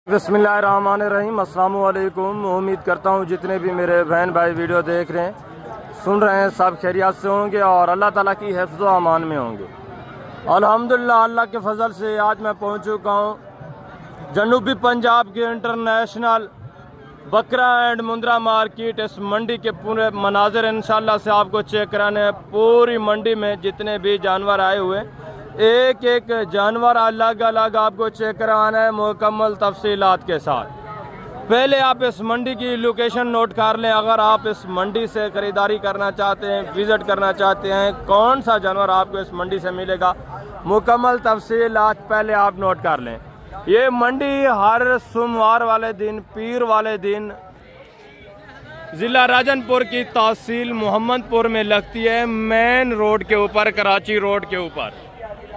बिस्मिल्लाहिर्रहमानिर्रहीम। अस्सलाम वालेकुम। उम्मीद करता हूँ जितने भी मेरे बहन भाई वीडियो देख रहे हैं, सुन रहे हैं, सब खैरियत से होंगे और अल्लाह ताला की हिफ्ज़ व अमान में होंगे। अल्हम्दुलिल्लाह, अल्लाह के फजल से आज मैं पहुँच चुका हूँ जनूबी पंजाब के इंटरनेशनल बकरा एंड मुंद्रा मार्केट। इस मंडी के पूरे मनाजिर इंशाल्लाह से आपको चेक कराने हैं। पूरी मंडी में जितने भी जानवर आए हुए, एक एक जानवर अलग अलग आपको चेक करवाना है मुकम्मल तफसीलात के साथ। पहले आप इस मंडी की लोकेशन नोट कर लें। अगर आप इस मंडी से ख़रीदारी करना चाहते हैं, विज़िट करना चाहते हैं, कौन सा जानवर आपको इस मंडी से मिलेगा, मुकम्मल तफसीलात पहले आप नोट कर लें। ये मंडी हर सोमवार वाले दिन, पीर वाले दिन ज़िला राजनपुर की तहसील मोहम्मदपुर में लगती है, मेन रोड के ऊपर, कराची रोड के ऊपर।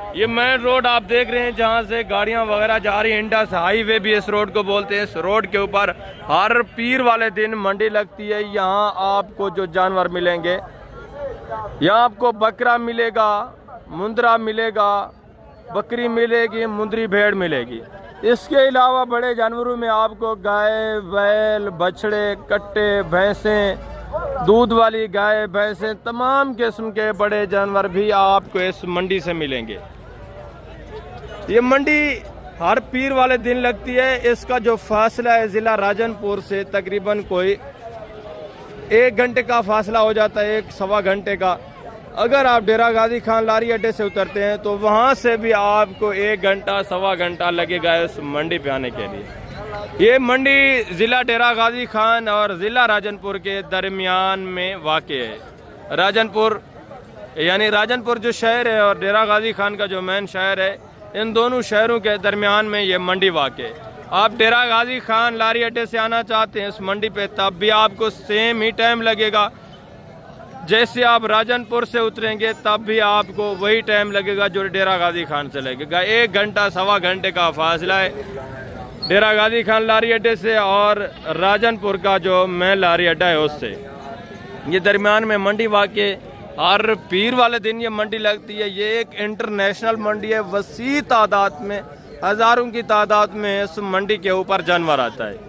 ये मेन रोड आप देख रहे हैं जहाँ से गाड़ियाँ वगैरह जा रही हैं। इंडस हाईवे भी इस रोड को बोलते हैं। इस रोड के ऊपर हर पीर वाले दिन मंडी लगती है। यहाँ आपको जो जानवर मिलेंगे, यहाँ आपको बकरा मिलेगा, मुंद्रा मिलेगा, बकरी मिलेगी, मुंदरी भेड़ मिलेगी। इसके अलावा बड़े जानवरों में आपको गाय, बैल, बछड़े, कट्टे, भैंसें, दूध वाली गाय, भैंसें, तमाम किस्म के बड़े जानवर भी आपको इस मंडी से मिलेंगे। ये मंडी हर पीर वाले दिन लगती है। इसका जो फासला है ज़िला राजनपुर से तकरीबन कोई 1 घंटे का फासला हो जाता है, 1-1.25 घंटे का। अगर आप डेरा गाजी खान लारी अड्डे से उतरते हैं तो वहाँ से भी आपको 1 घंटा 1.25 घंटा लगेगा इस मंडी पे आने के लिए। ये मंडी ज़िला डेरा गाजी खान और ज़िला राजनपुर के दरमियान में वाक़ है। राजनपुर यानी राजनपुर जो शहर है और डेरा गाजी खान का जो मेन शहर है, इन दोनों शहरों के दरमियान में ये मंडी वाक़ है। आप डेरा गाजी खान लारी अड्डे से आना चाहते हैं इस मंडी पे, तब भी आपको सेम ही टाइम लगेगा। जैसे आप राजनपुर से उतरेंगे तब भी आपको वही टाइम लगेगा जो डेरा गाजी खान से लगेगा। 1 घंटा 1.25 घंटे का फासला है डेरा गाजी खान लारी अड्डे से और राजनपुर का जो मेन लारी अड्डा है उससे। ये दरमियान में मंडी वाक़ हर पीर वाले दिन ये मंडी लगती है। ये एक इंटरनेशनल मंडी है। वसी तादाद में, हज़ारों की तादाद में इस मंडी के ऊपर जानवर आता है।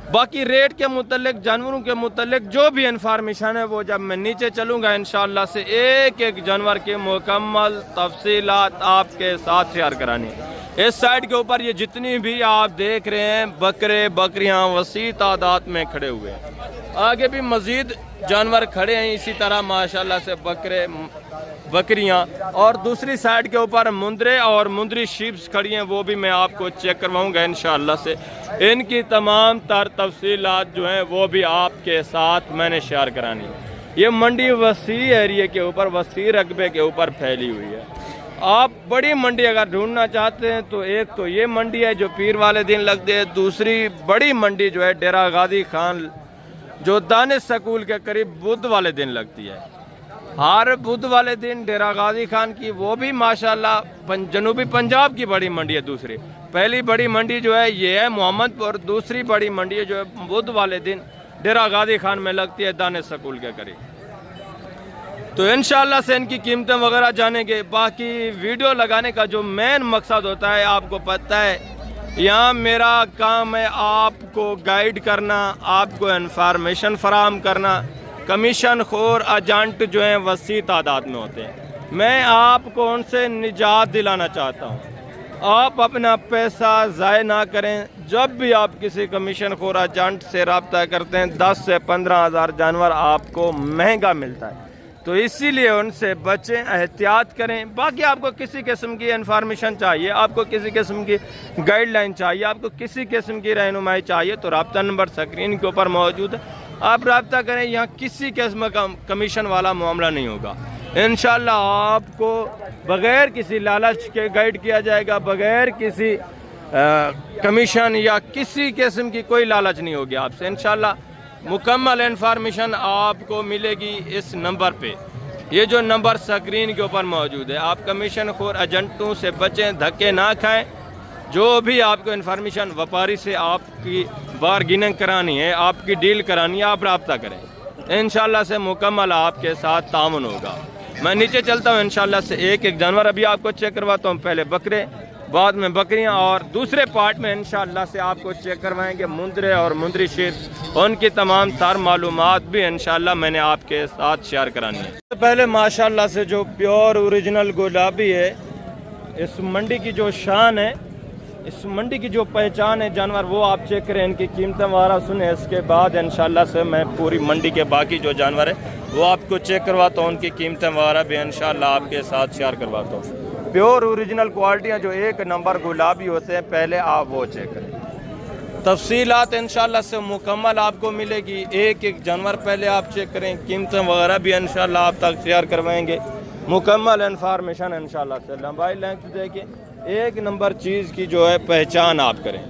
बाकी रेट के मुतल्लिक, जानवरों के मुतल्लिक जो भी इंफॉर्मेशन है वो जब मैं नीचे चलूँगा इंशाअल्लाह से एक एक जानवर के मुकम्मल तफसीलात आपके साथ शेयर करानी। इस साइड के ऊपर ये जितनी भी आप देख रहे हैं बकरे बकरियाँ वसी तादाद में खड़े हुए हैं। आगे भी मज़ीद जानवर खड़े हैं इसी तरह माशाल्लाह से, बकरे बकरियां। और दूसरी साइड के ऊपर मुंदरे और मुंदरी शीप्स खड़ी हैं, वो भी मैं आपको चेक करवाऊंगा इंशाअल्लाह से। इनकी तमाम तर तफसीलात जो हैं वो भी आपके साथ मैंने शेयर करानी। ये मंडी वसी एरिया के ऊपर, वसी रकबे के ऊपर फैली हुई है। आप बड़ी मंडी अगर ढूंढना चाहते हैं तो एक तो ये मंडी है जो पीर वाले दिन लगती है। दूसरी बड़ी मंडी जो है डेरा गाजी खान जो दानिश स्कूल के करीब बुध वाले दिन लगती है। हर बुध वाले दिन डेरा गाजी खान की, वो भी माशाल्लाह जनूबी पंजाब की बड़ी मंडी है। दूसरी पहली बड़ी मंडी जो है ये है मोहम्मदपुर। दूसरी बड़ी मंडी है जो है बुध वाले दिन डेरा गाजी खान में लगती है दानिश स्कूल के करीब। तो इंशाअल्लाह से इनकी कीमतें वगैरह जानेंगे। बाकी वीडियो लगाने का जो मेन मकसद होता है आपको पता है, यहाँ मेरा काम है आपको गाइड करना, आपको इन्फॉर्मेशन फराहम करना। कमीशन खोर एजेंट जो हैं वसी तादाद में होते हैं। मैं आपको उनसे निजात दिलाना चाहता हूँ। आप अपना पैसा ज़ाय ना करें। जब भी आप किसी कमीशन खोर एजेंट से रब्ता करते हैं 10 से 15 हज़ार जानवर आपको महंगा मिलता है, तो इसीलिए उनसे बचें, एहतियात करें। बाकी आपको किसी किस्म की इन्फॉर्मेशन चाहिए, आपको किसी किस्म की गाइडलाइन चाहिए, आपको किसी किस्म की रहनुमाई चाहिए, तो रब्ता नंबर स्क्रीन के ऊपर मौजूद है, आप रब्ता करें। यहाँ किसी किस्म का कमीशन वाला मामला नहीं होगा। इंशाअल्लाह आपको बग़ैर किसी लालच के गाइड किया जाएगा, बग़ैर किसी कमीशन या किसी किस्म की कोई लालच नहीं होगी आपसे। इंशाअल्लाह मुकम्मल इन्फॉर्मेशन आपको मिलेगी इस नंबर पे। ये जो नंबर स्क्रीन के ऊपर मौजूद है। आप कमीशन खोर एजेंटों से बचें, धक्के ना खाएं। जो भी आपको इन्फॉर्मेशन व्यापारी से आपकी बारगेनिंग करानी है, आपकी डील करानी है, आप रब्ता करें। इंशाअल्लाह से मुकम्मल आपके साथ तामुन होगा। मैं नीचे चलता हूँ इंशाअल्लाह से एक एक जानवर अभी आपको चेक करवाता हूँ। पहले बकरे, बाद में बकरियां और दूसरे पार्ट में इंशाअल्लाह से आपको चेक करवाएंगे मुंदरे और मुंदरी शीर, उनकी तमाम तार मालूमात भी इंशाअल्लाह मैंने आपके साथ शेयर करानी है। तो पहले माशाअल्लाह से जो प्योर ओरिजिनल गुलाबी है, इस मंडी की जो शान है, इस मंडी की जो पहचान है जानवर, वो आप चेक करें, इनकी कीमतें वगैरह सुने। इसके बाद इंशाअल्लाह से मैं पूरी मंडी के बाकी जो जानवर है वो आपको चेक करवाता हूँ, उनकी कीमतें वगैरह भी इंशाअल्लाह आपके साथ शेयर करवाता हूँ। प्योर ओरिजिनल क्वालिटियाँ जो एक नंबर गुलाबी होते हैं, पहले आप वो चेक करें। तफसीलात इंशाअल्लाह से मुकम्मल आपको मिलेगी, एक एक जानवर पहले आप चेक करें, कीमतें वगैरह भी इंशाअल्लाह आप तक शेयर करवाएंगे, मुकम्मल इन्फॉर्मेशन इंशाअल्लाह से। लंबाई लेंथ देखिए, एक नंबर चीज़ की जो है पहचान आप करें।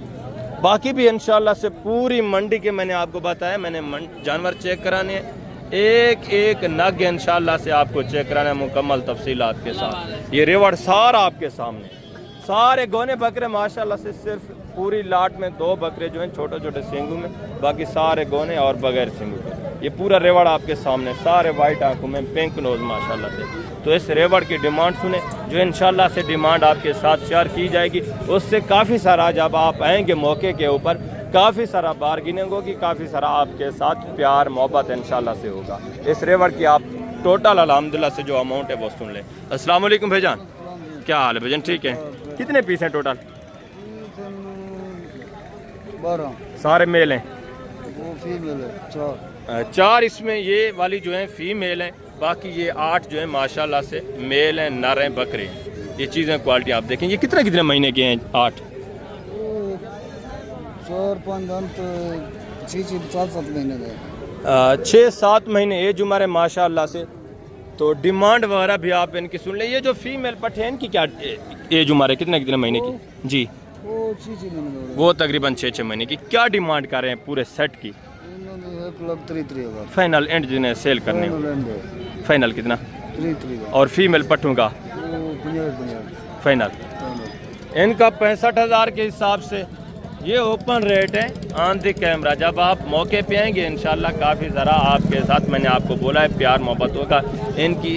बाकी भी इंशाअल्लाह से पूरी मंडी के मैंने आपको बताया, मैंने जानवर चेक कराने हैं, एक एक नग इंशाअल्लाह से आपको चेक कराना है मुकम्मल तफसीलात के साथ। ये रेवड़ सारा आपके सामने, सारे गोने बकरे माशाअल्लाह से, सिर्फ पूरी लाट में 2 बकरे जो हैं छोटे छोटे सींगू में, बाकी सारे गोने और बगैर सींगू के। ये पूरा रेवड़ आपके सामने, सारे वाइट आंखों में, पिंक नोज माशाअल्लाह से। तो इस रेवड़ की डिमांड सुने, जो इंशाअल्लाह से डिमांड आपके साथ शेयर की जाएगी, उससे काफ़ी सारा जब आप आएंगे मौके के ऊपर, काफ़ी सारा बार्गेनिंग होगी, काफ़ी सारा आपके साथ प्यार मोहब्बत इंशाअल्लाह से होगा। इस रेवड़ की आप टोटल अल्हम्दुलिल्लाह से जो अमाउंट है वो सुन लें। अस्सलाम वालेकुम भाईजान, क्या हाल है भाईजान? ठीक है। कितने पीस हैं टोटल? 12 सारे मेल हैं? वो फीमेल है 4 इसमें ये वाली जो है फीमेल हैं, बाकी ये 8 जो है माशाल्लाह से मेल हैं, नर हैं, बकरे हैं। ये चीज़ें क्वालिटी आप देखें। ये कितने कितने महीने के हैं? 8 6-7 महीने 6-7 महीने एज उम्र है माशाल्लाह से। तो डिमांड वगैरह भी आप इनकी सुन लें। ये जो फीमेल पट्टे हैं, इनकी क्या एज उम्र है, कितने कितने महीने की? जी, वो तकरीबन 6-6 महीने की। क्या डिमांड कर रहे हैं पूरे सेट की? 1,33,000 फाइनल एंड जिन्हें सेल करने, फाइनल कितना? 33 और फीमेल पट्टों का फाइनल इनका 65,000 के हिसाब से। ये ओपन रेट है ऑन द कैमरा। जब आप मौके पे आएंगे इंशाल्लाह काफ़ी ज़रा आपके साथ, मैंने आपको बोला है, प्यार मोहब्बत होगा। इनकी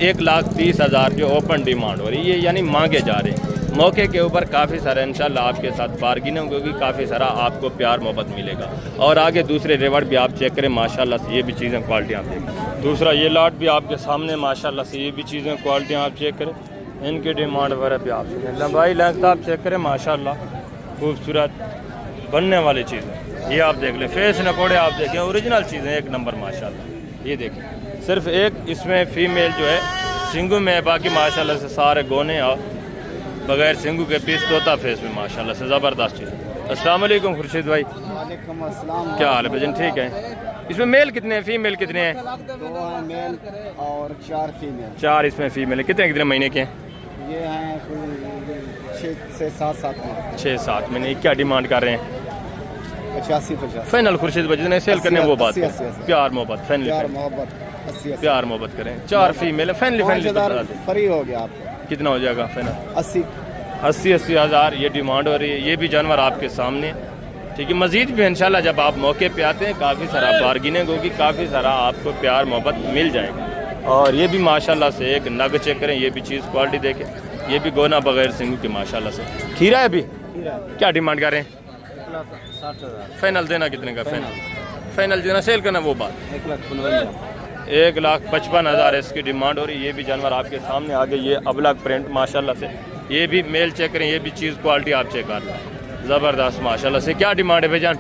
1,30,000 जो ओपन डिमांड हो रही है, यानी मांगे जा रहे हैं। मौके के ऊपर काफ़ी सारा इंशाल्लाह आपके साथ बार्गेनिंग होगी, काफ़ी सारा आपको प्यार मोहब्बत मिलेगा। और आगे दूसरे रेवड़ भी आप चेक करें माशाल्लाह से, ये भी चीज़ें क्वालिटी आप देखें। दूसरा ये लाट भी आपके सामने माशाल्लाह से, ये भी चीज़ें क्वालिटी आप चेक करें, इनकी डिमांड वगैरह भी आप सुनें। लंबाई लेंथ आप चेक करें माशाल्लाह, खूबसूरत बनने वाली चीज़ें। ये आप देख लें, फेस नकोड़े आप देखें, ओरिजिनल चीज़ें एक नंबर माशाल्लाह। ये देखें, सिर्फ एक इसमें फ़ीमेल जो है सिंगू में है, बाकी माशाल्लाह से सारे गोने और बगैर सिंगू के पीस तोता फेस में माशाल्लाह से ज़बरदस्त चीज़। अस्सलाम वालेकुम खुर्शीद भाई, वालेकुम अस्सलाम। क्या हाल है भजन? ठीक है। इसमें मेल कितने हैं, फीमेल कितने हैं? 2 मेल और 4 फीमेल। 4 इसमें फीमेल है। कितने कितने महीने के हैं? ये हैं 6 से 7 महीने। 6-7 महीने। क्या डिमांड कर रहे हैं? 85-50 फाइनल खुर्शीद भाई, जितने सेल करने वो बात 80 प्यार मोहब्बत प्यार फाइनल, मोहब्बत 80 प्यार मोहब्बत करें। 4 फीमेल है, फाइनली फ्री हो गया आपको। कितना हो जाएगा फाइनल? 80 हज़ार ये डिमांड हो रही है। ये भी जानवर आपके सामने, ठीक है। मज़ीद भी इंशाल्लाह जब आप मौके पे आते हैं काफ़ी सारा बार्गेनिंग होगी, काफ़ी सारा आपको प्यार मोहब्बत मिल जाएगा। और ये भी माशाल्लाह से एक नग चेक करें, ये भी चीज़ क्वालिटी देखें, ये भी गोना बगैर सिंगू की माशाल्लाह से। खीरा है भी, क्या डिमांड कर रहे हैं? 60,000 फाइनल देना कितने का? फाइनल देना, सेल करना वो बात। 1,55,000 इसकी डिमांड हो रही है। ये भी जानवर आपके सामने आगे, ये अबलग प्रिंट माशाल्लाह से। ये भी मेल चेक करें, ये भी चीज़ क्वालिटी आप चेक कर लें, ज़बरदस्त माशाल्लाह से। क्या डिमांड है भाईजान?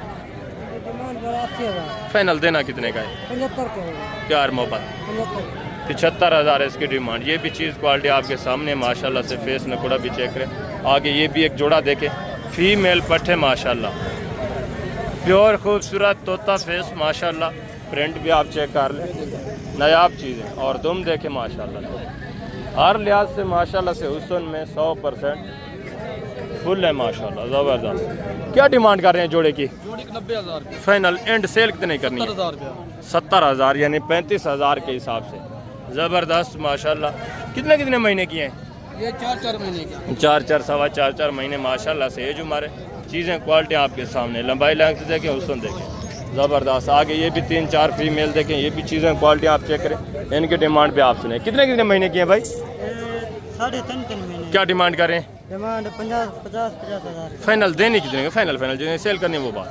फाइनल देना कितने का है? प्यार मोहब्बत 75,000 इसकी डिमांड। ये भी चीज़ क्वालिटी आपके सामने माशाल्लाह से। फेस नकोड़ा भी चेक करें। आगे ये भी एक जोड़ा देखें, फीमेल पट्टे माशाल्लाह, प्योर खूबसूरत तोता फेस माशाल्लाह। प्रिंट भी आप चेक कर लें, नायाब चीज़ें। और दुम देखें माशाल्लाह से, हर लिहाज से माशाल्लाह से हुस्न में 100% फुल है माशाल्लाह, ज़बरदस्त। क्या डिमांड कर रहे हैं जोड़े की? 90,000 फाइनल एंड सेल कितने करनी है? 70,000 यानी 35,000 के हिसाब से। ज़बरदस्त माशाल्लाह। कितने कितने महीने की हैं? ये 4-4 महीने की। 4-4 सवा 4-4 महीने माशाल्लाह से एज उम्र है। चीज़ें क्वालिटी आपके सामने, लंबाई लेंथ देखें, हुस्न देखें, ज़बरदस्त। आगे ये भी 3-4 फीमेल देखें, ये भी चीज़ें क्वालिटी आप चेक करें। इनके डिमांड पे आप सुने। कितने कितने महीने की हैं भाई? 3.5 महीने। क्या डिमांड कर रहे हैं? डिमांड 50,000 फाइनल देने कितने का? फाइनल फाइनल जो सेल करनी है वो बात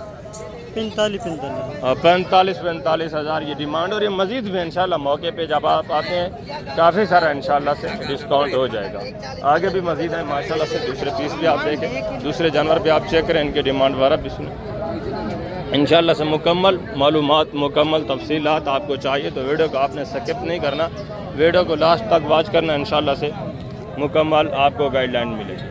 45 हज़ार ये डिमांड। और ये मज़ीद भी इंशाल्लाह मौके पे जब आप आते हैं काफ़ी सारा इंशाल्लाह से डिस्काउंट हो जाएगा। आगे भी मज़ीद है माशाल्लाह से, दूसरे पीस भी आप देखें, दूसरे जानवर भी आप चेक करें, इनके डिमांड वगैरह भी सुने इंशाल्लाह से। मुकम्मल मालूमात, मुकम्मल तफसीलात आपको चाहिए तो वीडियो को आपने स्किप नहीं करना, वीडियो को लास्ट तक वॉच करना, इंशाल्लाह से मुकम्मल आपको गाइडलाइन मिलेगी।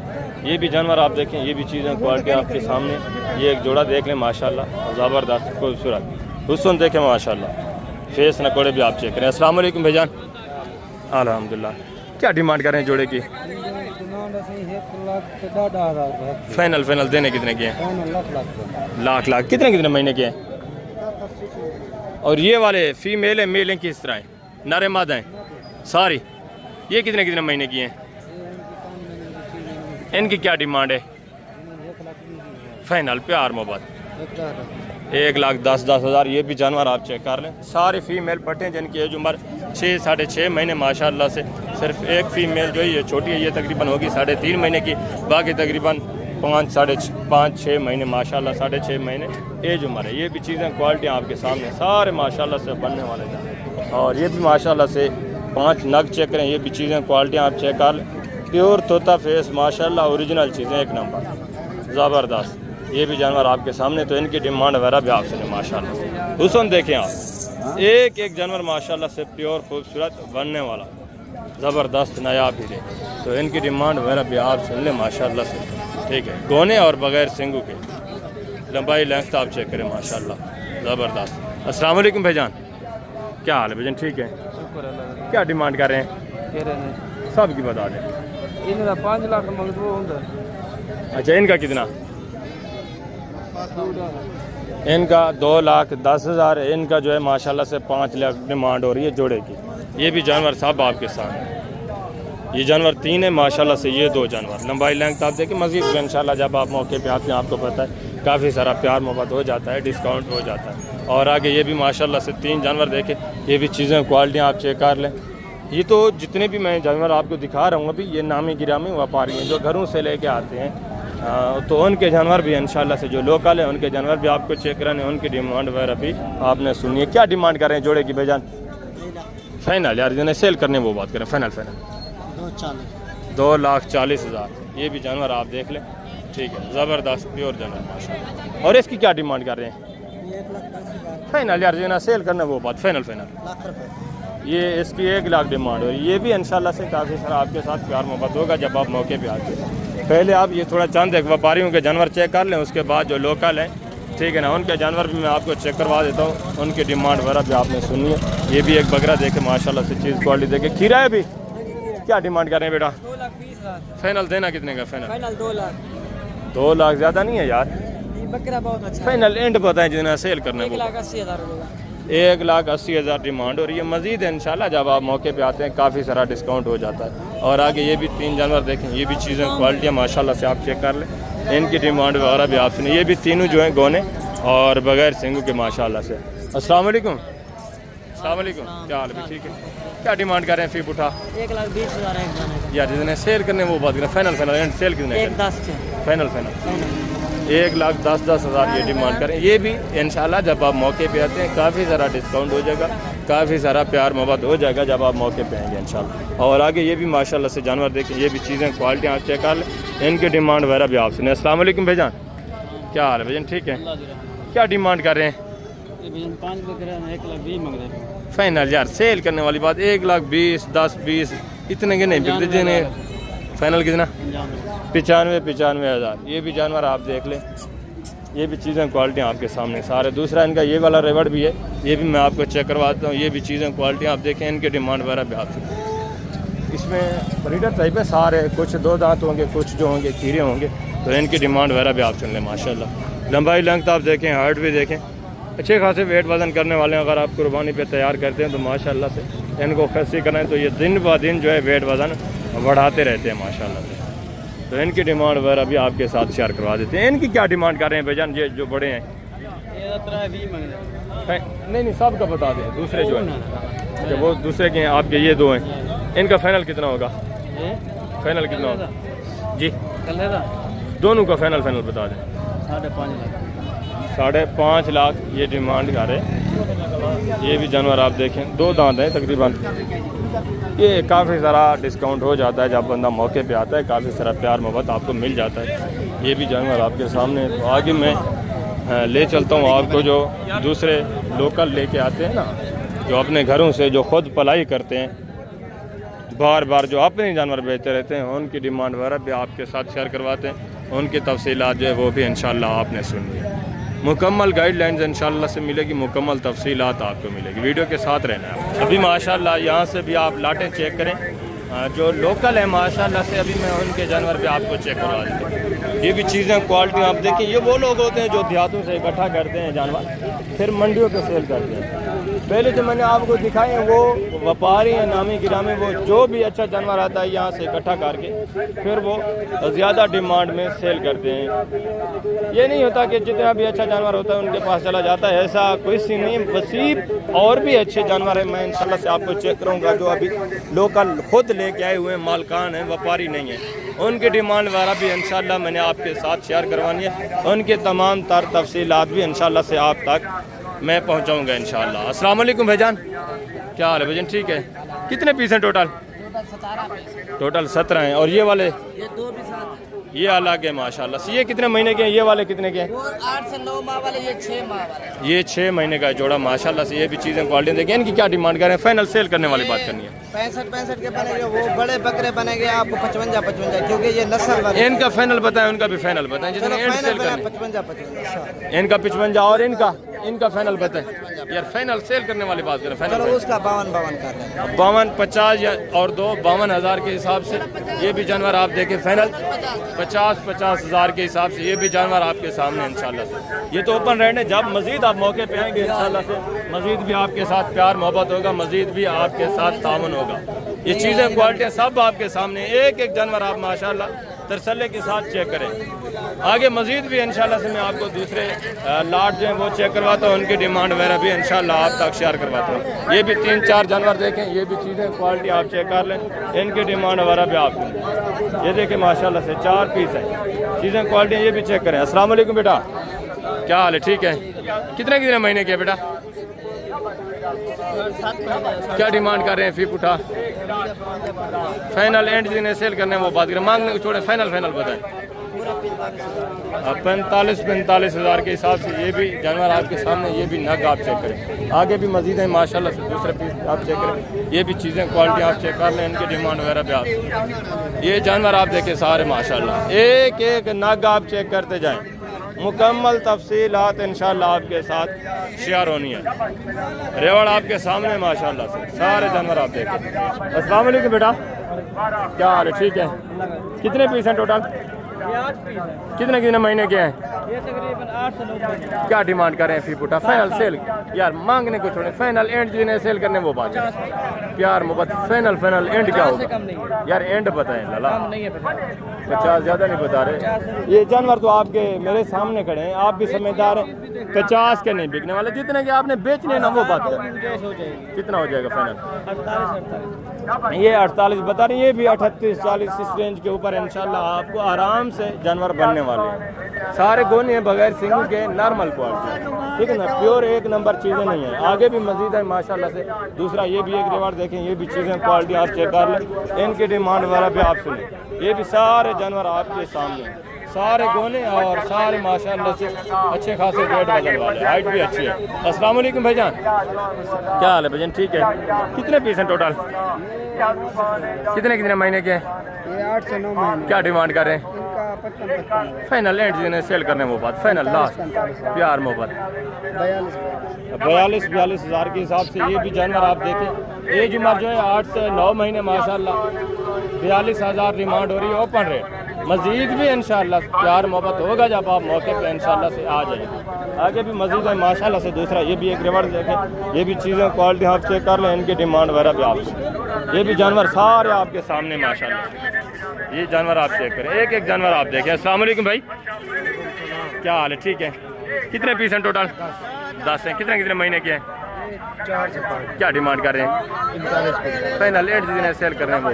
ये भी जानवर आप देखें, ये भी चीज़ें क्वालिटी आपके सामने, ये एक जोड़ा देख लें माशाल्लाह ज़बरदस्त खूबसूरत हुस्न देखें माशाल्लाह, फेस नकोड़े भी आप चेक करें। अस्सलाम वालेकुम भाईजान, अल्हम्दुलिल्लाह। क्या डिमांड कर रहे हैं जोड़े की? फाइनल फाइनल देने कितने के हैं? लाख कितने कितने महीने के हैं? और ये वाले फीमेल है मेल हैं किस तरह हैं? नरे मादा हैं सारी? ये कितने कितने महीने की हैं? इनकी क्या डिमांड है? फाइनल प्यार मोहब्बत 1,10,000। ये भी जानवर आप चेक कर लें, सारे फीमेल पट्टे हैं जिनकी एज उम्र 6 साढ़े 6 महीने माशाल्लाह से। सिर्फ एक फीमेल जो है ये छोटी है, ये तकरीबन होगी 3.5 महीने की, बाकी तकरीबन 5-6 महीने माशाल्लाह, 6.5 महीने एज उम्र है। ये भी चीज़ें क्वालिटी आपके सामने सारे माशाल्लाह से बनने वाले हैं। और ये भी माशाल्लाह से 5 नग चेक करें, ये भी चीज़ें क्वालिटी आप चेक कर लें, प्योर तोता फेस माशाल्लाह, ओरिजिनल चीज़ें एक नंबर ज़बरदस्त। ये भी जानवर आपके सामने, तो इनकी डिमांड वगैरह भी आपसे माशाल्लाह हुस्न देखें आप, एक एक जानवर माशाल्लाह से प्योर खूबसूरत बनने वाला ज़बरदस्त नायाब ही है, तो इनकी डिमांड वगैरह भी आप सुन लें माशाल्लाह से। ठीक है, गोने और बगैर सिंगू के लंबाई लेंथ आप चेक करें माशाल्लाह ज़बरदस्त। अस्सलाम वालेकुम भाईजान, क्या हाल है भाईजान? ठीक है, क्या डिमांड कर रहे हैं? सब की बता दें। 5 लाख मंगदो। अच्छा, इनका कितना? इनका 2,10,000। इनका जो है माशाल्लाह से 5 लाख डिमांड हो रही है जोड़े की। ये भी जानवर सब आपके सामने, ये जानवर 3 है माशाल्लाह से, ये 2 जानवर। लंबाई लेंथ आप देखिए, मज़ीद भी इंशाल्लाह जब आप मौके पे आते हैं आपको पता है काफ़ी सारा प्यार मोहब्बत हो जाता है, डिस्काउंट हो जाता है। और आगे ये भी माशाल्लाह से 3 जानवर देखें, ये भी चीज़ें क्वालिटियाँ आप चेक कर लें। ये तो जितने भी मैं जानवर आपको दिखा रहा हूँ अभी, ये नामी गिरामी व्यापारी हैं जो घरों से लेके आते हैं, तो उनके जानवर भी इंशाल्लाह से जो लोकल है उनके जानवर भी आपको चेक कराने, उनकी डिमांड वगैरह भी आपने सुनी है। क्या डिमांड कर रहे हैं जोड़े की भाईजान? फाइनल यार जिन्हें सेल करने वो बात करें, फाइनल 2,40,000। ये भी जानवर आप देख लें, ठीक है, ज़बरदस्त प्योर जानवर माशाल्लाह। और इसकी क्या डिमांड कर रहे हैं? फाइनल यार जिन्हें सेल करना वो बात, फाइनल ये इसकी 1 लाख डिमांड हो रही है। ये भी इंशाल्लाह से काफ़ी सारा आपके साथ प्यार मोहब्बत होगा जब आप मौके पे आते हैं। पहले आप ये थोड़ा चंद एक व्यापारियों के जानवर चेक कर लें, उसके बाद जो लोकल हैं, ठीक है ना, उनके जानवर भी मैं आपको चेक करवा देता हूँ, उनकी डिमांड वगैरह भी आपने सुनी है। ये भी एक बकरा देखे माशाल्लाह से, चीज़ क्वालिटी देखे। खीरा है भी, क्या डिमांड कर रहे हैं बेटा? 2,20,000। फाइनल देना कितने का? फाइनल 2 लाख। 2 लाख ज़्यादा नहीं है यार, बकरा बहुत अच्छा। फाइनल एंड बताएं जिन्हें सेल करना है। 1,80,000 रुपये। 1,80,000 डिमांड और ये मज़ीद है इंशाल्लाह जब आप मौके पे आते हैं काफ़ी सारा डिस्काउंट हो जाता है। और आगे ये भी 3 जानवर देखें, ये भी चीज़ें क्वालिटियाँ माशाल्लाह से आप चेक कर लें, इनकी डिमांड वगैरह भी आप सुनिए। ये भी तीनों जो हैं गोने और बगैर सिंगू के माशाल्लाह से। अस्सलाम वालेकुम, क्या हाल है? ठीक है, क्या डिमांड कर रहे हैं? फीप उठा 1,20,000 यार जितने सेल करने वो बात करें, फाइनल एंड सेल कितने? 1,10 फाइनल 1,10,000 ये डिमांड करें। ये भी इंशाल्लाह जब आप मौके पे आते हैं काफ़ी सारा डिस्काउंट हो जाएगा, काफ़ी सारा प्यार मोहब्बत हो जाएगा जब आप मौके पे आएंगे इंशाल्लाह। और आगे ये भी माशाल्लाह से जानवर देखें, ये भी चीज़ें क्वालिटी आप चेक कर लें, इनकी डिमांड वगैरह भी आप सुने। अस्सलाम वालेकुम भाईजान, क्या हाल है भाईजान? ठीक है, क्या डिमांड कर रहे हैं? 5 बकरे 1,20,000 मांग रहे हैं। फाइनल यार सेल करने वाली बात, 1,20,000 10 20 इतने के नहीं बिकते जिन्हें। फाइनल कितना? 95,000। ये भी जानवर आप देख लें, ये भी चीज़ें क्वालिटी आपके सामने सारे। दूसरा इनका ये वाला रेवड़ भी है, ये भी मैं आपको चेक करवाता हूँ। ये भी चीज़ें क्वालिटी आप देखें, इनकी डिमांड वगैरह भी आप इसमें ब्रीडर टाइप है सारे, कुछ 2 दांत होंगे, कुछ जो होंगे खीरे होंगे, तो इनकी डिमांड वगैरह भी आप सुन लें माशाल्लाह। लंबाई लेंथ आप देखें, हाइट भी देखें, अच्छे खासे वेट वज़न करने वाले हैं। अगर आप कुर्बानी पे तैयार करते हैं तो माशाल्लाह से इनको खस्सी करें तो ये दिन ब दिन जो है वेट वज़न बढ़ाते रहते हैं माशाल्लाह से। तो इनकी डिमांड वगैरह भी आपके साथ शेयर करवा देते हैं। इनकी क्या डिमांड कर रहे हैं भाईजान? ये जो बड़े हैं नहीं सब का बता दें, दूसरे जो हैं अच्छा वो दूसरे के हैं, आपके ये 2 हैं, इनका फाइनल कितना होगा? फाइनल कितना होगा जी? दोनों का फाइनल बता दें। 5.5 लाख ये डिमांड कर रहे हैं। ये भी जानवर आप देखें, 2 दांत हैं तकरीबन। ये काफ़ी सारा डिस्काउंट हो जाता है जब बंदा मौके पे आता है, काफ़ी सारा प्यार मोहब्बत आपको मिल जाता है। ये भी जानवर आपके सामने। तो आगे मैं ले चलता हूँ आपको, जो दूसरे लोकल लेके आते हैं ना, जो अपने घरों से जो खुद पलाई करते हैं, बार बार जो अपने जानवर बेचते रहते हैं, उनकी डिमांड वगैरह भी आपके साथ शेयर करवाते हैं। उनकी तफसीलात जो है वो भी इंशाल्लाह आपने सुनी है। मुकम्मल गाइडलाइंस इंशाल्लाह से मिलेगी, मुकम्मल तफसीलात आपको मिलेगी। वीडियो के साथ रहना है। अभी माशाल्लाह यहाँ से भी आप लाटें चेक करें, जो लोकल है माशाल्लाह से अभी मैं उनके जानवर भी आपको चेक करवा दूँ। ये भी चीज़ें क्वालिटी आप देखें। ये वो लोग होते हैं जो देहातों से इकट्ठा करते हैं जानवर, फिर मंडियों पे सेल करते हैं। पहले जो मैंने आपको दिखाए हैं वो व्यापारी हैं, नामी गिरामी, वो जो भी अच्छा जानवर आता है यहाँ से इकट्ठा करके फिर वो ज़्यादा डिमांड में सेल करते हैं। ये नहीं होता कि जितना भी अच्छा जानवर होता है उनके पास चला जाता है, ऐसा कोई सी नहीं। वसीब और भी अच्छे जानवर है, मैं इंशाल्लाह से आपको चेक करूँगा, जो अभी लोकल खुद लेके आए हुए हैं, मालकान हैं, व्यापारी नहीं है। उनकी डिमांड वगैरह भी इंशाल्लाह मैंने आपके साथ शेयर करवानी है। उनके तमाम तर तफसीलात भी इंशाल्लाह से आप तक मैं पहुंचाऊंगा इंशाल्लाह। अस्सलाम वालेकुम भाईजान, क्या हाल है भाईजान? ठीक है। कितने पीस हैं टोटल? टोटल 17 हैं। और ये वाले? ये 2 भी साथ हैं। ये अलग है माशाल्लाह से। ये कितने महीने के हैं? ये वाले कितने के हैं? वो 8 से 9 माह वाले, ये 6 माह वाले। ये 6 महीने का जोड़ा माशाल्लाह से। ये भी चीज़ें क्वालिटी देखिए। इनकी क्या डिमांड करें? फाइनल सेल करने वाली बात करनी है। 65 के बनेंगे, वो बड़े बकरे बनेंगे आपको 55, क्योंकि ये नस्ल वाले। इनका फाइनल बताएं, उनका भी फाइनल बताएं जितने एंड सेल करने। 55। इनका 55 और इनका फाइनल बताएं यार। फाइनल सेल करने वाली बात करें। फाइनल उसका 52 कर लें। 52, 50 और 2 52,000 के हिसाब से ये भी जानवर आप देखें। फाइनल 50,000 के हिसाब से ये भी जानवर आपके सामने इंशाल्लाह से। ये तो ओपन रेट है। जब मजीद आप मौके पे आएंगे इंशाल्लाह से मजीद भी आपके साथ प्यार मोहब्बत होगा, मजीद भी आपके साथ तामुन होगा। ये चीज़ें क्वालिटियाँ सब आपके सामने, एक एक जानवर आप माशाल्लाह तसल्ली के साथ चेक करें। आगे मजीद भी इंशाल्लाह से मैं आपको दूसरे लाट जो हैं वो चेक करवाता हूँ, उनकी डिमांड वगैरह भी इंशाल्लाह आप तक शेयर करवाता हूँ। ये भी 3-4 जानवर देखें, ये भी चीज़ें क्वालिटी आप चेक कर लें, इनकी डिमांड वगैरह भी आप सुनें। ये देखें माशाल्लाह से 4 पीस हैं, चीज़ें क्वालिटी ये भी चेक करें। अस्सलाम वालेकुम बेटा, क्या हाल है? ठीक है। कितने महीने के बेटा? क्या डिमांड कर रहे हैं? फीप उठा फाइनल एंड जिन्हें सेल करने वो बात करें, मांगने को छोड़े। फाइनल बताएं। 45,000 के हिसाब से ये भी जानवर आपके सामने। ये भी नग आप चेक करें। आगे भी मजीद है माशाल्लाह से, दूसरे पीस आप चेक करें। ये भी चीज़ें क्वालिटी आप चेक कर लें, इनकी डिमांड वगैरह भी आप। ये जानवर आप देखें सारे माशाल्लाह, एक एक नग आप चेक करते जाएँ। मुकम्मल तफसीलात इंशाल्लाह आपके साथ शेयर होनी है। रेवड़ आपके सामने माशाल्लाह से सारे जानवर आप देखें। अस्सलाम वालेकुम बेटा, क्या हाल है? ठीक है। कितने पीस हैं टोटल? कितने महीने के हैं? ये तकरीबन 8 से 9। क्या डिमांड कर रहे हैं? फी पुटा फाइनल सेल यार, मांगने को छोड़े। फाइनल एंड जिन्हें सेल करने वो बात है। प्यार मोहब्बत फाइनल एंड क्या होगा यार? एंड बताएं लाला। 50 ज़्यादा नहीं बता रहे। ये जानवर तो आपके मेरे सामने खड़े हैं, आप भी समझदार हैं। 50 के नहीं बिकने वाले, जितने के आपने बेचने ना वो बात है। कितना हो जाएगा फाइनल? 48। ये 48 बता रहे हैं। ये भी 38-40 इस रेंज के ऊपर इंशाल्लाह आपको आराम से जानवर बनने वाले हैं। सारे गोने हैं बगैर सिंग के, नॉर्मल क्वालिटी, ठीक है ना, प्योर एक नंबर चीज़ें नहीं है। आगे भी मजीद है माशाल्लाह से। दूसरा ये भी एक रिवार्ड देखें, ये भी चीज़ें क्वालिटी आप चेक कर लें, इनकी डिमांड वगैरह भी आप सुने। ये भी सारे जानवर आपके सामने, सारे गोने और सारे माशाल्लाह से अच्छे खासे रेट वजन वाले, हाइट भी अच्छी है। अस्सलाम वालेकुम भाईजान, क्या हाल है भाईजान? ठीक है। कितने पीस हैं टोटल? कितने महीने के? ये 8 से 9 महीने। क्या डिमांड कर रहे हैं? इनका 55। फाइनल एंड जिन्हें सेल करने वो बात फाइनल लास्ट प्यार मोहब्बत 42 हज़ार के हिसाब से ये भी जानवर आप देखें। एज उम्र जो है 8 से 9 महीने माशाल्लाह। 42,000 डिमांड हो रही है, ओपन रेट। मजीद भी इंशाल्लाह प्यार मोहब्बत होगा जब आप मौके पे इंशाल्लाह से आ जाएंगे। आगे भी मजीद है माशाल्लाह से। दूसरा ये भी एक रिवार्ड देखें, ये भी चीज़ें क्वालिटी आप चेक कर लें, इनकी डिमांड वगैरह भी आप। ये भी जानवर सारे आपके सामने माशाल्लाह। ये जानवर आप चेक करें, एक एक जानवर आप देखें। अस्सलाम वालेकुम भाई, क्या हाल है? ठीक है। कितने पीस हैं टोटल? 10 हैं। कितने महीने के हैं? 4 से 5 क्या डिमांड कर रहे हैं? 45 फाइनल एंड जिन्हें सेल कर रहे हैं वो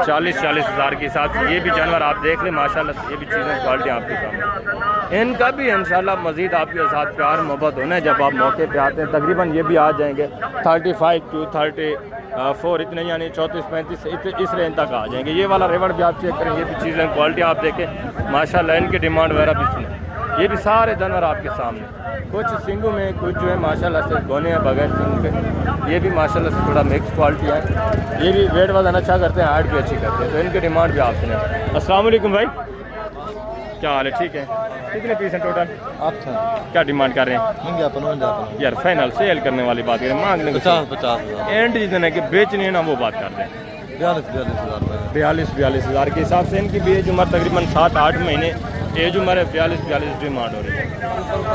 40 हज़ार के हिसाब से ये भी जानवर आप देख लें माशाल्लाह से। ये भी चीज़ें क्वालिटी आपके सामने, इनका भी इंशाल्लाह मज़ीद आपके साथ प्यार मोहब्बत होना है जब आप मौके पे आते हैं। तकरीबन ये भी आ जाएंगे 35 to 34 इतने, यानी 34-35 इस रेंज तक आ जाएंगे। ये वाला रेवड़ भी आप चेक करें, ये भी चीज़ें क्वालिटी आप देखें माशाल्लाह। इनकी डिमांड वगैरह भी सुने। ये भी सारे जानवर आपके सामने, कुछ सिंगों में, कुछ जो है माशाल्लाह से गोने हैं बगैर सिंग के। ये भी माशाल्लाह से थोड़ा मिक्स क्वालिटी है। ये भी वेट वजन अच्छा करते हैं, हाइट भी अच्छी करते हैं, तो इनकी डिमांड भी आप सुने। अस्सलाम वालेकुम भाई, क्या हाल है? ठीक है। कितने पीस हैं टोटल? अच्छा क्या डिमांड कर रहे हैं? यार फाइनल सेल करने वाली बात करें, मांगने को 50 एंड जितने कि बेचनी है ना वो बात कर दें। 42 हज़ार के हिसाब से इनकी भी एज उम्र तकरीबन 7-8 महीने एज उम्र है। 42 डिमांड हो रही है।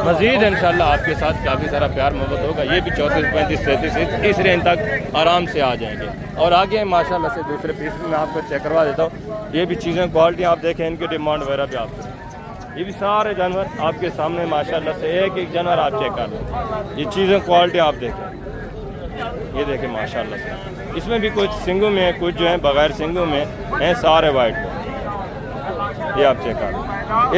मज़ीद इंशाल्लाह आपके साथ काफ़ी सारा प्यार मोहब्बत होगा। ये भी 34-35-33 इस रेंज तक आराम से आ जाएंगे। और आगे माशाल्लाह से दूसरे पीस में मैं आपको चेक करवा देता हूँ। ये भी चीज़ें क्वालिटी आप देखें, इनकी डिमांड वगैरह भी आपको, ये भी सारे जानवर आपके सामने माशाल्लाह से। एक जानवर आप चेक कर लें, ये चीज़ें क्वालिटी आप देखें, ये देखें माशाल्लाह से। इसमें भी कुछ सिंगों में, कुछ जो है बगैर सिंगों में हैं, सारे वाइट में। ये आप चेक कर लें।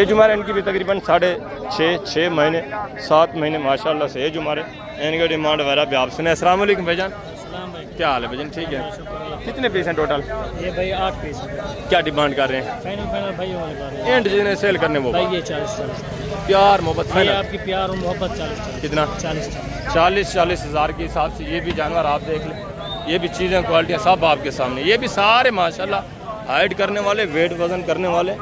एज उम्र इनकी भी तकरीबन 6.5 महीने 7 महीने माशाल्लाह से एज उम्र है। इनकी डिमांड वगैरह भी आप सुने। अस्सलाम वालेकुम भाईजान, क्या हाल है भाईजान? ठीक है। कितने पीस हैं टोटल? ये भाई 8 पीस क्या डिमांड कर रहे हैं? फाइनल भाई एंड जिन्हें सेल करने वो भाई ये 40 प्यार मोहब्बत भाई आपकी प्यार और मोहब्बत 40 कितना? 40 हज़ार के हिसाब से ये भी जानवर आप देख लें। ये भी चीज़ें क्वालिटियाँ सब आपके सामने। ये भी सारे माशाल्लाह हाइट करने वाले, वेट वजन करने वाले,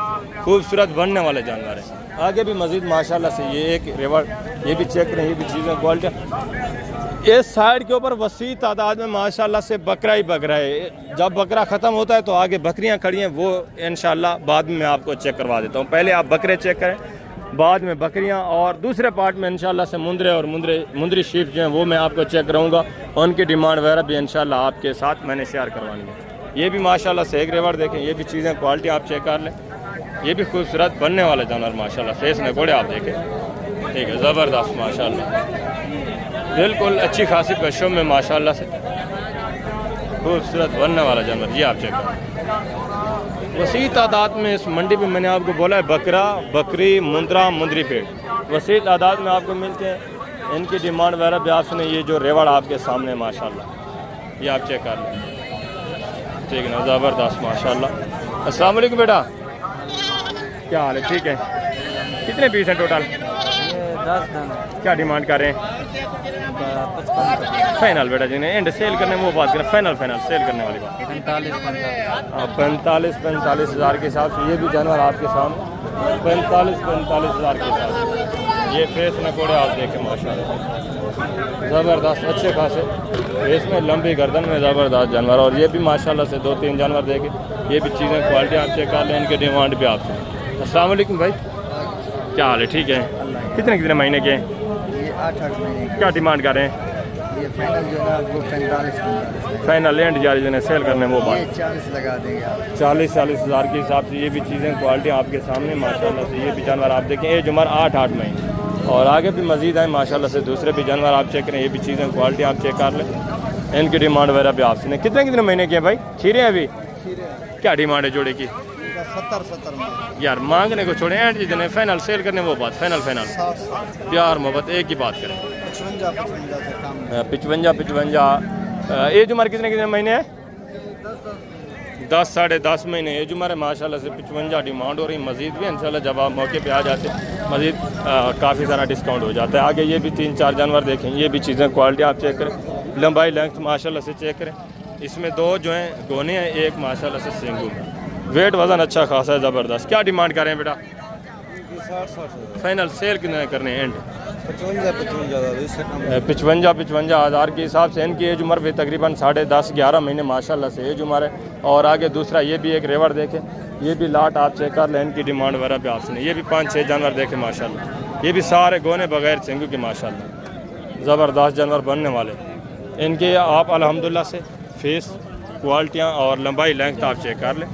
खूबसूरत बनने वाले जानवर हैं। आगे भी मज़ीद माशाल्लाह से ये एक रेवड़, ये भी चेक करें, ये भी चीज़ें क्वालिटियाँ। इस साइड के ऊपर वसी तादाद में माशाल्लाह से बकरा ही बकरा है। जब बकरा ख़त्म होता है तो आगे बकरियां खड़ी हैं, वो इंशाल्लाह बाद में मैं आपको चेक करवा देता हूँ। पहले आप बकरे चेक करें, बाद में बकरियां, और दूसरे पार्ट में इंशाल्लाह से मुंदरे और मुंदरी शीप जो हैं वो मैं आपको चेक कराऊँगा। उनकी डिमांड वगैरह भी इंशाल्लाह आपके साथ मैंने शेयर करवानी है। ये भी माशाल्लाह से एक रेवड़ देखें, ये भी चीज़ें क्वालिटी आप चेक कर लें। ये भी खूबसूरत बनने वाले जानवर माशाल्लाह, फेस ने घोड़े आप देखें, ठीक है, ज़बरदस्त माशाल्लाह, बिल्कुल अच्छी खासी कशों में माशाल्लाह से खूबसूरत बनने वाला जानवर। ये आप चेक करें। वसी तादाद में इस मंडी में मैंने आपको बोला है बकरा, बकरी, मुंदरा, मुंदरी पेड़ वसी तादाद में आपको मिलते हैं। इनकी डिमांड वगैरह भी आप सुने। ये जो रेवड़ आपके सामने माशाल्लाह, ये आप चेक कर लें, ठीक है ना, ज़बरदस्त माशाल्लाह। अस्सलाम वालेकुम बेटा, क्या हाल है? ठीक है। कितने पीस हैं टोटल? 10 दाना। क्या डिमांड कर रहे हैं? 55 फाइनल बेटा जी ने एंड सेल करने में वो बात करें, फाइनल सेल करने वाली बात। 45 हज़ार के हिसाब से ये भी जानवर आपके सामने 45 हज़ार के हिसाब से। ये फेस नकोड़े आप देखें माशाल्लाह, ज़बरदस्त अच्छे खासे फेस में, लंबी गर्दन में, ज़बरदस्त जानवर। और ये भी माशाल्लाह से 2-3 जानवर देखे। ये भी चीज़ें क्वालिटी आप चेक कर लें, इनकी डिमांड भी आपसे। अस्सलाम वालेकुम भाई, क्या हाल है? ठीक है। कितने महीने के हैं? ये 8 महीने। क्या डिमांड कर रहे हैं? ये फाइनल जो है वो 45 फाइनल एंड जारी जिन्हें सेल करने वो बात 40 लगा देंगे आप। 40 हज़ार के हिसाब से ये भी चीज़ें क्वालिटी आपके सामने माशाल्लाह से। ये भी जानवर आप देखें, एज उम्र 8 महीने, और आगे भी मज़ीद है माशाल्लाह से। दूसरे भी जानवर आप चेक करें, ये भी चीज़ें क्वालिटी आप चेक कर लें, इनकी डिमांड वगैरह भी आपसे। कितने महीने के हैं भाई? खीरे अभी क्या डिमांड है जोड़े की? 70 में यार मांगने को छोड़े, एंड जितने फाइनल सेल करने वो बात, फाइनल 60 प्यार मोहब्बत एक ही बात करें। 55 से कम। 55 एज उम्र कितने महीने है? 10 साढ़े 10 महीने एज उम्र है माशाल्लाह से। 55 डिमांड हो रही। मज़ीद भी इंशाल्लाह जब आप मौके पे आ जाते मज़ीद काफ़ी सारा डिस्काउंट हो जाता है। आगे ये भी 3-4 जानवर देखें, ये भी चीज़ें क्वालिटी आप चेक करें, लंबाई लेंथ माशाल्लाह से चेक करें। इसमें 2 जो हैं गोने हैं, एक माशाल्लाह से सिंगू में, वेट वज़न अच्छा खासा है, ज़बरदस्त। क्या डिमांड करें बेटा? 60 फाइनल सेल कितने करने एंड? 55 हज़ार के हिसाब से। इनकी एज उम्र भी तकरीबन 10.5-11 महीने माशाल्लाह से एज उम्र है। और आगे दूसरा ये भी एक रेवड़ देखें, ये भी लाट आप चेक कर लें, इनकी डिमांड वगैरह भी आपसे नहीं। ये भी 5-6 जानवर देखें माशाल्लाह, ये भी सारे गोने बगैर सिंगू के माशाल्लाह, ज़बरदस्त जानवर बनने वाले। इनके आप अल्हम्दुलिल्लाह से फेस क्वालिटियाँ और लंबाई लेंथ आप चेक कर लें,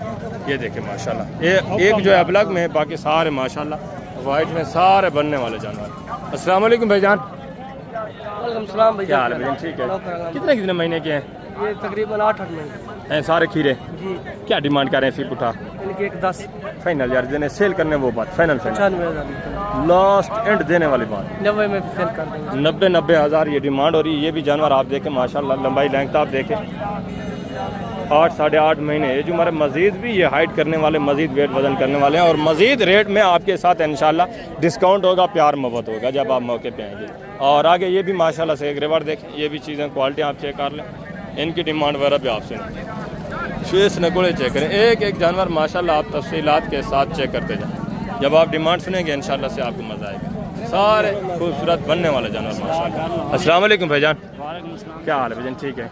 ये देखें माशाल्लाह। एक जो है ब्लैक में है, बाकी सारे माशाल्लाह वाइट में सारे बनने वाले जानवर। अस्सलाम वालेकुम भाईजान, वालेकुम सलाम क्या हाल है भैया? ठीक है। कितने महीने के हैं? ये तकरीबन 8 महीने हैं सारे खीरे। जी। क्या डिमांड कर रहे हैं फिर पुठा? इनकी एक 10 फाइनल यार, जिन्हें सेल करने वो बात फाइनल 95,000 लास्ट एंड देने वाली बात 90 में सेल कर देंगे। 90 हज़ार ये डिमांड हो रही है। ये भी जानवर आप देखें माशाल्लाह, लंबाई लेंथ आप देखें 8 साढ़े 8 महीने एज उम्र। मज़ीद भी ये हाइट करने वाले, मज़ीद वेट वजन करने वाले हैं और मज़ीद रेट में आपके साथ इंशाल्लाह डिस्काउंट होगा, प्यार मोहब्बत होगा जब आप मौके पे आएंगे। और आगे ये भी माशाल्लाह से एक रिवर देखें, ये भी चीज़ें क्वालिटी आप चेक कर लें, इनकी डिमांड वगैरह भी आपसे शेष नकुड़े चेक करें। एक एक जानवर माशाल्लाह आप तफसीलात के साथ चेक करते जाएं। जब आप डिमांड सुनेंगे इंशाल्लाह से आपको मज़ा आएगा। सारे खूबसूरत बनने वाले जानवर माशाल्लाह। अस्सलाम वालेकुम भाईजान, क्या हाल है भाईजान? ठीक है।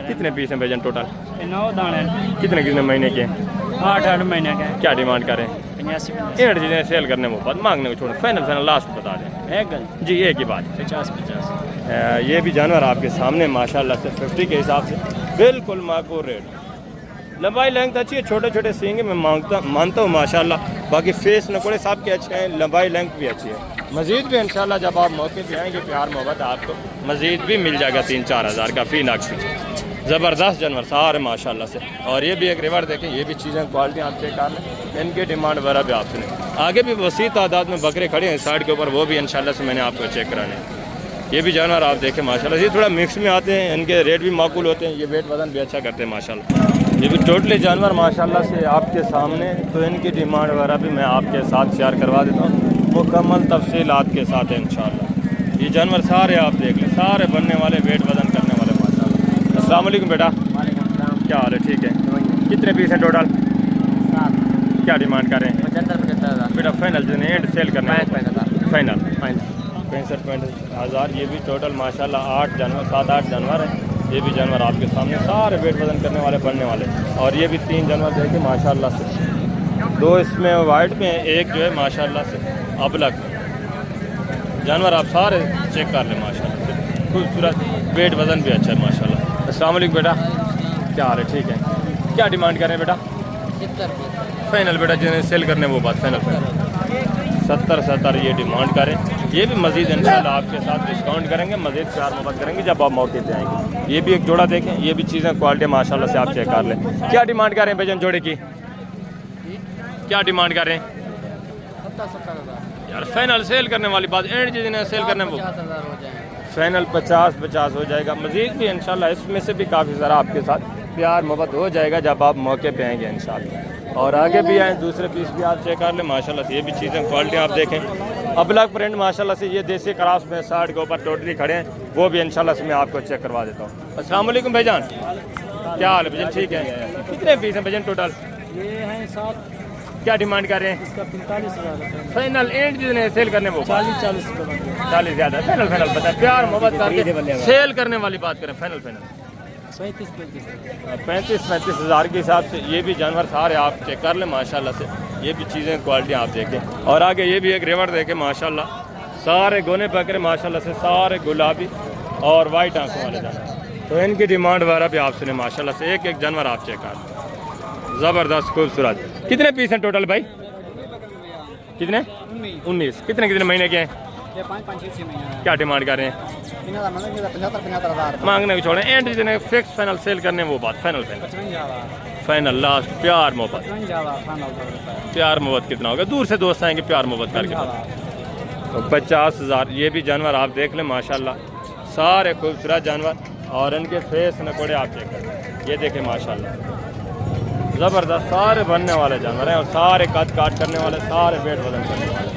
कितने पीस हैं भाईजान टोटल? 9 दाने। कितने महीने के हैं? 8 महीने का। क्या डिमांड करें? 85 एड चीज़ें सेल करने वो बात मांगने को छोड़, फाइनल लास्ट बता दें। एक गल जी एक ही बात। 50 ये भी जानवर आपके सामने माशाल्लाह से 50 के हिसाब से बिल्कुल माकूल रेट। लंबाई लेंथ अच्छी है, छोटे छोटे सींगे मैं मानता हूँ माशाल्लाह। बाकी फेस नकोड़े साहब के अच्छे हैं, लंबाई लेंथ भी अच्छी है। मज़ीद भी इंशाल्लाह जब आप मौके पे आएंगे प्यार मोहब्बत आपको मज़ीद भी मिल जाएगा 3-4 हज़ार का फी नाक पीछे। ज़बरदस्त जानवर सारे माशाल्लाह से। और ये भी एक रिवर देखें, ये भी चीज़ें क्वालिटी आप चेक कर लें, इनकी डिमांड वगैरह भी आप सुने। आगे भी वसी तादाद में बकरे खड़े हैं साइड के ऊपर, वो भी इंशाल्लाह से मैंने आपको चेक कराने हैं। ये भी जानवर आप देखें माशाल्लाह, ये थोड़ा मिक्स में आते हैं, इनके रेट भी माकूल होते हैं, ये वेट वजन भी अच्छा करते हैं माशाल्लाह। ये भी टोटली जानवर माशाल्लाह से आपके सामने, तो इनकी डिमांड वगैरह भी मैं आपके साथ शेयर करवा देता हूँ मुकम्मल तफसीलात के साथ है इंशाल्लाह। ये जानवर सारे आप देख लें, सारे बनने वाले, वेट वजन करने वाले माशाल्लाह। अस्सलाम वालेकुम बेटा, क्या हाल है? ठीक है। कितने पीस हैं टोटल? 7। क्या डिमांड करें? 75,000 बेटा फाइनल जिन्हें एंड सेल करना है? 65,000 फाइनल 65,000। ये भी टोटल माशाल्लाह 8 जानवर, 7-8 जानवर हैं। ये भी जानवर आपके सामने सारे वेट वजन करने वाले, बनने वाले। और ये भी 3 जानवर देखें माशाल्लाह से, 2 इसमें वाइट में, एक जो है माशाल्लाह से अबलक में। जानवर आप सारे चेक कर लें माशाल्लाह से, खूबसूरत, वेट वजन भी अच्छा है माशाल्लाह। अस्सलाम वालेकुम बेटा, क्या हाल है? ठीक है। क्या डिमांड करें बेटा? 70 फाइनल बेटा जिन्हें सेल करने वो बात फाइनल 70 ये डिमांड करें। ये भी मज़ीद इंशाल्लाह आपके साथ डिस्काउंट करेंगे, मज़ीद प्यार मोहब्बत करेंगे जब आप मौके पे आएंगे। ये भी एक जोड़ा देखें, ये भी चीज़ें क्वालिटी माशाल्लाह से आप चेक कर लें। क्या डिमांड करें भाईजान जोड़े की? क्या डिमांड करें? 70,000 यार फाइनल सेल करने वाली बात, एंड जिन्हें सेल करने वो 50,000 हो जाएंगे। फाइनल 50 हो जाएगा। मज़ीद भी इंशाल्लाह इसमें से भी काफ़ी सारा आपके साथ प्यार मोहब्बत हो जाएगा जब आप मौके पे आएंगे इंशाल्लाह। और आगे भी आए, दूसरे पीस भी आप चेक कर लें माशाल्लाह से। ये भी चीज़ें क्वालिटी आप देखें, अबलग प्रिंट माशाल्लाह से। ये देसी क्रॉस में साइड के ऊपर टोटली खड़े हैं, वो भी इंशाल्लाह से मैं आपको चेक करवा देता हूँ। अस्सलाम वालेकुम भाईजान, क्या हाल है भाईजान? ठीक है। कितने पीस हैं भाईजान टोटल? ये हैं 7। क्या डिमांड कर रहे हैं? इसका 45,000 फाइनल एंड जिन्हें सेल करने वो 40 40 ज़्यादा। फाइनल बताए, प्यार मोहब्बत करके सेल करने वाली बात करें। फाइनल 35 हज़ार के हिसाब से ये भी जानवर सारे आप चेक कर लें माशाल्लाह से। ये भी चीज़ें क्वालिटी आप देखें। और आगे ये भी एक रिवर देखें माशाल्लाह, सारे गोने बकरे माशाल्लाह से, सारे गुलाबी और वाइट आंखों वाले जानवर। तो इनकी डिमांड वगैरह भी आप सुने माशाल्लाह से। एक एक जानवर आप चेक कर, ज़बरदस्त खूबसूरत। कितने पीस हैं टोटल भाई? कितने? 19। कितने महीने के हैं? ये 5-6 महीने। क्या डिमांड कर रहे हैं? 75,000 मांगने को छोड़ें, एंड जिन्हें फिक्स फाइनल सेल करने वो बात फाइनल 55,000 फाइनल लास्ट प्यार मोहब्बत। 55,000 प्यार मोहब्बत कितना होगा? दूर से दोस्त आएंगे प्यार मोहब्बत करके। तो 50,000। ये भी जानवर आप देख लें माशाल्लाह, सारे खूबसूरत जानवर। और इनके फेस नकोड़े आप चेक करें, ये देखें माशाल्लाह ज़बरदस्त, सारे बनने वाले जानवर हैं और सारे कद काट करने वाले, सारे वेट वजन करने वाले।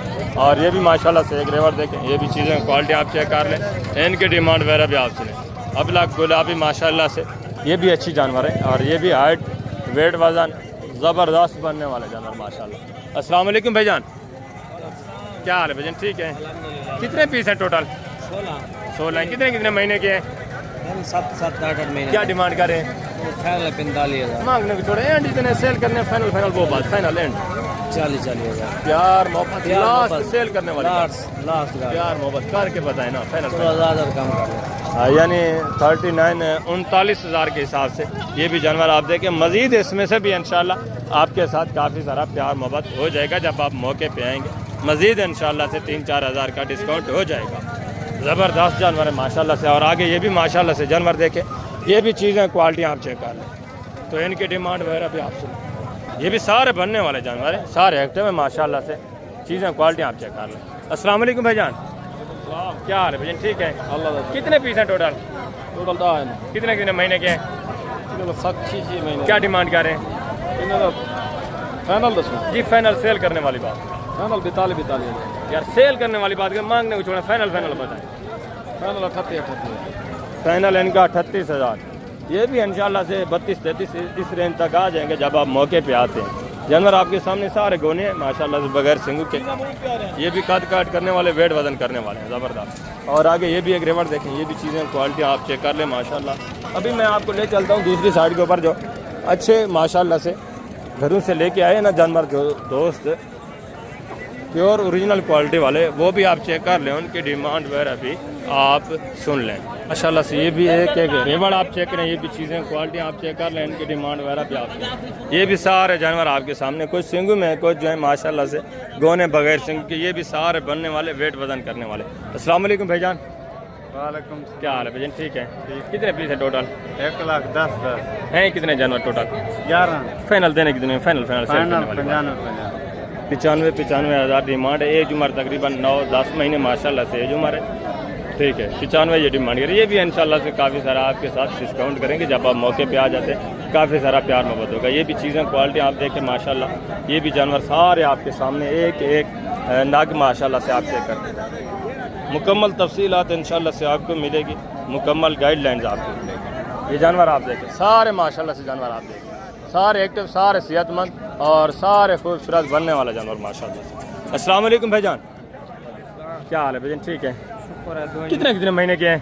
और ये भी माशाल्लाह से एक रेवर देखें, ये भी चीज़ें क्वालिटी आप चेक कर लें, इनकी डिमांड वगैरह भी आप सुने। अबला गुलाबी माशाल्लाह से, ये भी अच्छी जानवर है और ये भी हाइट, वेट वजन ज़बरदस्त बनने वाले जानवर माशाल्लाह। अस्सलाम वालेकुम भाईजान, क्या हाल है भाईजान? ठीक है। कितने पीस हैं टोटल? 16। कितने महीने के हैं? 7-8 महीने। क्या डिमांड कर रहे हैं? 45,000 मांगने को छोड़े, एंड जितने सेल करने फाइनल वो बात फाइनल एंड 40,000 प्यार मोहब्बत लास्ट सेल करने वाले लास्ट प्यार मोहब्बत करके बताए ना फाइनल कम कर यानी 39 हज़ार के हिसाब से। ये भी जानवर आप देखें, मज़ीद इसमें से भी इंशाल्लाह आपके साथ काफ़ी सारा प्यार मोहब्बत हो जाएगा जब आप मौके पे आएंगे। मज़ीद इंशाल्लाह से 3-4 हज़ार का डिस्काउंट हो जाएगा। ज़बरदस्त जानवर है माशाल्लाह से। और आगे ये भी माशाल्लाह से जानवर देखें, ये भी चीज़ें क्वालिटी आप चेक कर लें, तो इनकी डिमांड वगैरह भी आप सुन। ये भी सारे बनने वाले जानवर हैं, सारे एक्टिव हैं माशाल्लाह से, चीज़ें क्वालिटी आप चेक कर लें। अस्सलाम वालेकुम भाईजान, क्या हाल है भाईजान? ठीक है, अल्लाह। कितने पीस हैं टोटल? टोटल 10 है। कितने कितने महीने के हैं? 7-6 महीने। क्या डिमांड कर रहे हैं? फाइनल दसो जी फाइनल सेल करने वाली बात, फाइनल 42 यार सेल करने वाली बात कर, मांगने को छोड़ा, फाइनल फाइनल बताएं। फाइनल 38 फाइनल इनका 38,000। ये भी इंशाल्लाह से 32-33 इस रेंज तक आ जाएंगे जब आप मौके पे आते हैं। जानवर आपके सामने सारे गोने हैं माशाल्लाह से, बगैर सिंगू के। ये भी काट काट करने वाले, वेट वजन करने वाले हैं, ज़बरदस्त। और आगे ये भी एक रिवर देखें, ये भी चीज़ें क्वालिटी आप चेक कर लें माशाल्लाह। अभी मैं आपको ले चलता हूँ दूसरी साइड के ऊपर, जो अच्छे माशाल्लाह से घरों से लेके आए ना जानवर, जो दोस्त प्योर ओरिजिनल क्वालिटी वाले, वो भी आप चेक कर लें, उनकी डिमांड वगैरह भी आप सुन लें माशाल्लाह से। ये भी एक रेवड़ आप चेक करें, ये भी चीज़ें क्वालिटी आप चेक कर लें, इनकी डिमांड वगैरह भी आप सुन। ये भी सारे जानवर आपके सामने, कुछ सिंगू में, कुछ जो है माशाल्लाह से गोने बगैर सिंगू के। ये भी सारे बनने वाले, वेट वजन करने वाले। अस्सलाम वालेकुम भाईजान। वालेकुम। क्या हाल है भाईजान? ठीक है। कितने पीस है टोटल? 1,10,10 हैं कितने जानवर टोटल? 11 फाइनल देने कितने? फाइनल फाइनल सेल करने वाले 95,000 डिमांड है। एज उम्र तकरीबन 9-10 महीने माशाल्लाह से एज उम्र है। ठीक है, 95 ये डिमांड करिए। ये भी इंशाल्लाह से काफ़ी सारा आपके साथ डिस्काउंट करेंगे जब आप मौके पे आ जाते हैं, काफ़ी सारा प्यार मोहब्बत होगा। ये भी चीज़ें क्वालिटी आप देखें माशाल्लाह। ये भी जानवर सारे आपके सामने एक एक नाग माशाल्लाह से आप चेक करते हैं। मुकम्मल तफसीलात इंशाल्लाह से आपको मिलेगी, मुकम्मल गाइडलाइंस आपको मिलेगी। ये जानवर आप देखें सारे माशाल्लाह से, जानवर आप देखें सारे एक्टिव, सारे सेहतमंद और सारे खूबसूरत बनने वाला जानवर माशाल्लाह से। अस्सलाम वालेकुम भाईजान, क्या हाल है भाईजान? ठीक है। कितने कितने महीने के हैं?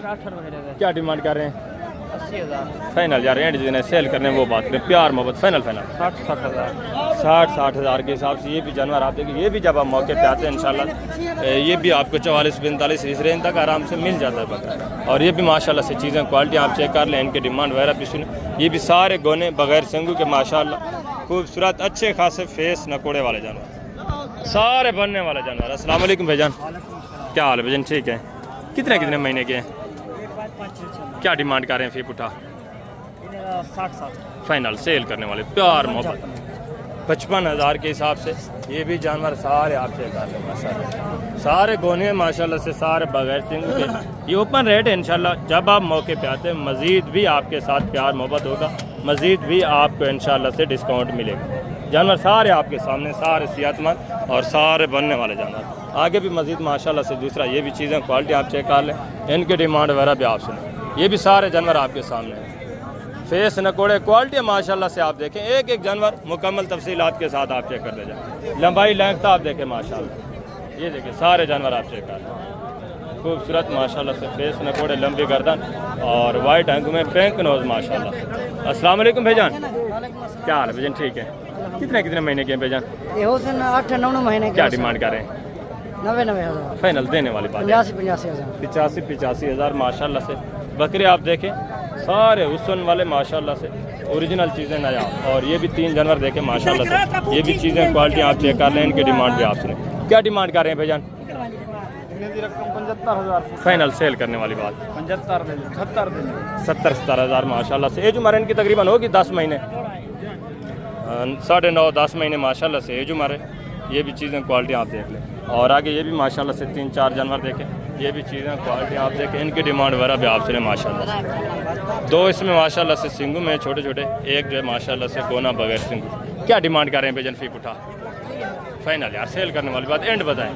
18 महीने क्या डिमांड कर रहे हैं? 80,000 फाइनल यार, एंड जिन्हें सेल करने वो बात करें, प्यार मोहब्बत फाइनल 60,000 60,000 के हिसाब से। ये भी जानवर आप देखिए, ये भी जब आप मौके पे आते हैं इंशाल्लाह ये भी आपको 44-45 इस रेंज तक आराम से मिल जाता है बकरा। और ये भी माशाल्लाह से चीज़ें क्वालिटी आप चेक कर लें, इनके डिमांड वगैरह भी सुने। ये भी सारे गोने बगैर सिंगू के माशाल्लाह खूबसूरत अच्छे खासे फेस नकोड़े वाले जानवर, सारे बनने वाले जानवर। अस्सलाम वालेकुम भाईजान, क्या हाल है भाईजान? ठीक है। कितने कितने महीने के हैं? क्या डिमांड कर रहे हैं? फी पुठा 60,000 फाइनल सेल करने वाले, प्यार मोहब्बत 55,000 के हिसाब से। ये भी जानवर सारे आप चेक कर लें माशाल्लाह, सारे गोने माशाल्लाह से, सारे बगैर सिंग के। ये ओपन रेट है इंशाल्लाह, जब आप मौके पे आते हैं मज़ीद भी आपके साथ प्यार मोहब्बत होगा, मज़ीद भी आपको इंशाल्लाह से डिस्काउंट मिलेगा। जानवर सारे आपके सामने, सारे सेहतमंद और सारे बनने वाले जानवर। आगे भी मज़ीद माशाल्लाह से दूसरा, ये भी चीज़ें क्वालिटी आप चेक कर लें, इनकी डिमांड वगैरह भी आप सुनें। ये भी सारे जानवर आपके सामने हैं, फेस नकोड़े क्वालिटी माशाल्लाह से आप देखें, एक एक जानवर मुकम्मल तफसीलात के साथ आप चेक कर दे जाए। लंबाई लेंथ आप देखें माशाल्लाह, ये देखिए सारे जानवर आप चेक कर लें, खूबसूरत माशाल्लाह से फेस नकोड़े, लंबी गर्दन और वाइट आंखों में पिंक नोज माशाल्लाह से। अस्सलाम वालेकुम भाईजान, क्या हाल है भाईजान? ठीक है। कितने कितने महीने के हैं भाईजान? 8-9 महीने क्या डिमांड कर रहे हैं? 90,000 फाइनल देने वाली बात 85,000 85,000 माशाल्लाह से। बकरे आप देखें सारे हुस्न वाले माशाल्लाह से, ओरिजिनल चीज़ें नया। और ये भी 3 जानवर देखें माशाल्लाह से, ये भी चीज़ें क्वालिटी आप चेक कर लें, इनकी डिमांड भी आप सुने। क्या डिमांड कर रहे हैं भाईजान? 75,000 फाइनल सेल करने वाली बात 70-70,000 माशाल्लाह से। एज उम्र इनकी तकरीबन होगी 10 महीने, 9.5-10 महीने माशाल्लाह से एज उम्र है। ये भी चीज़ें क्वालिटी आप देख लें। और आगे ये भी माशाल्लाह से 3-4 जानवर देखें, ये भी चीज़ें क्वालिटी आप देखें, इनकी डिमांड वगैरह भी आप सुने माशाल्लाह से। 2 इसमें माशाल्लाह से सिंगू में छोटे छोटे, एक जो है माशाल्लाह से गोना बगैर सिंगू। क्या डिमांड कर रहे हैं भाईजान? फी पुठा फाइनल यार, सेल करने वाली बात एंड बताएं।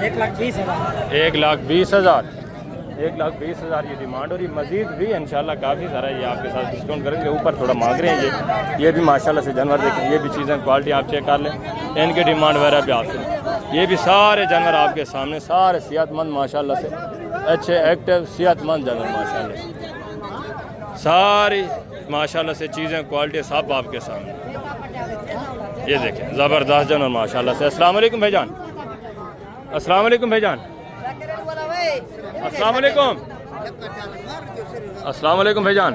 1,20,000 1,20,000 1,20,000 ये डिमांड। और ये मज़ीद भी इंशाल्लाह काफ़ी सारा ये आपके साथ डिस्काउंट करेंगे, ऊपर थोड़ा मांग रहे हैं। ये भी माशाल्लाह से जानवर देखें, ये भी चीज़ें क्वालिटी आप चेक कर लें, इनकी डिमांड वगैरह भी आप सुनें। ये भी सारे जानवर आपके सामने, सारे सेहतमंद माशाल्लाह से, अच्छे एक्टिव सेहतमंद जानवर माशाल्लाह से, सारी माशाल्लाह से चीज़ें क्वालिटी सब आपके सामने। ये देखें ज़बरदस्त जानवर माशाल्लाह से। अस्सलाम वालेकुम भाईजान, अस्सलाम वालेकुम भाईजान, अस्सलाम वालेकुम, अस्सलाम वालेकुम भाईजान,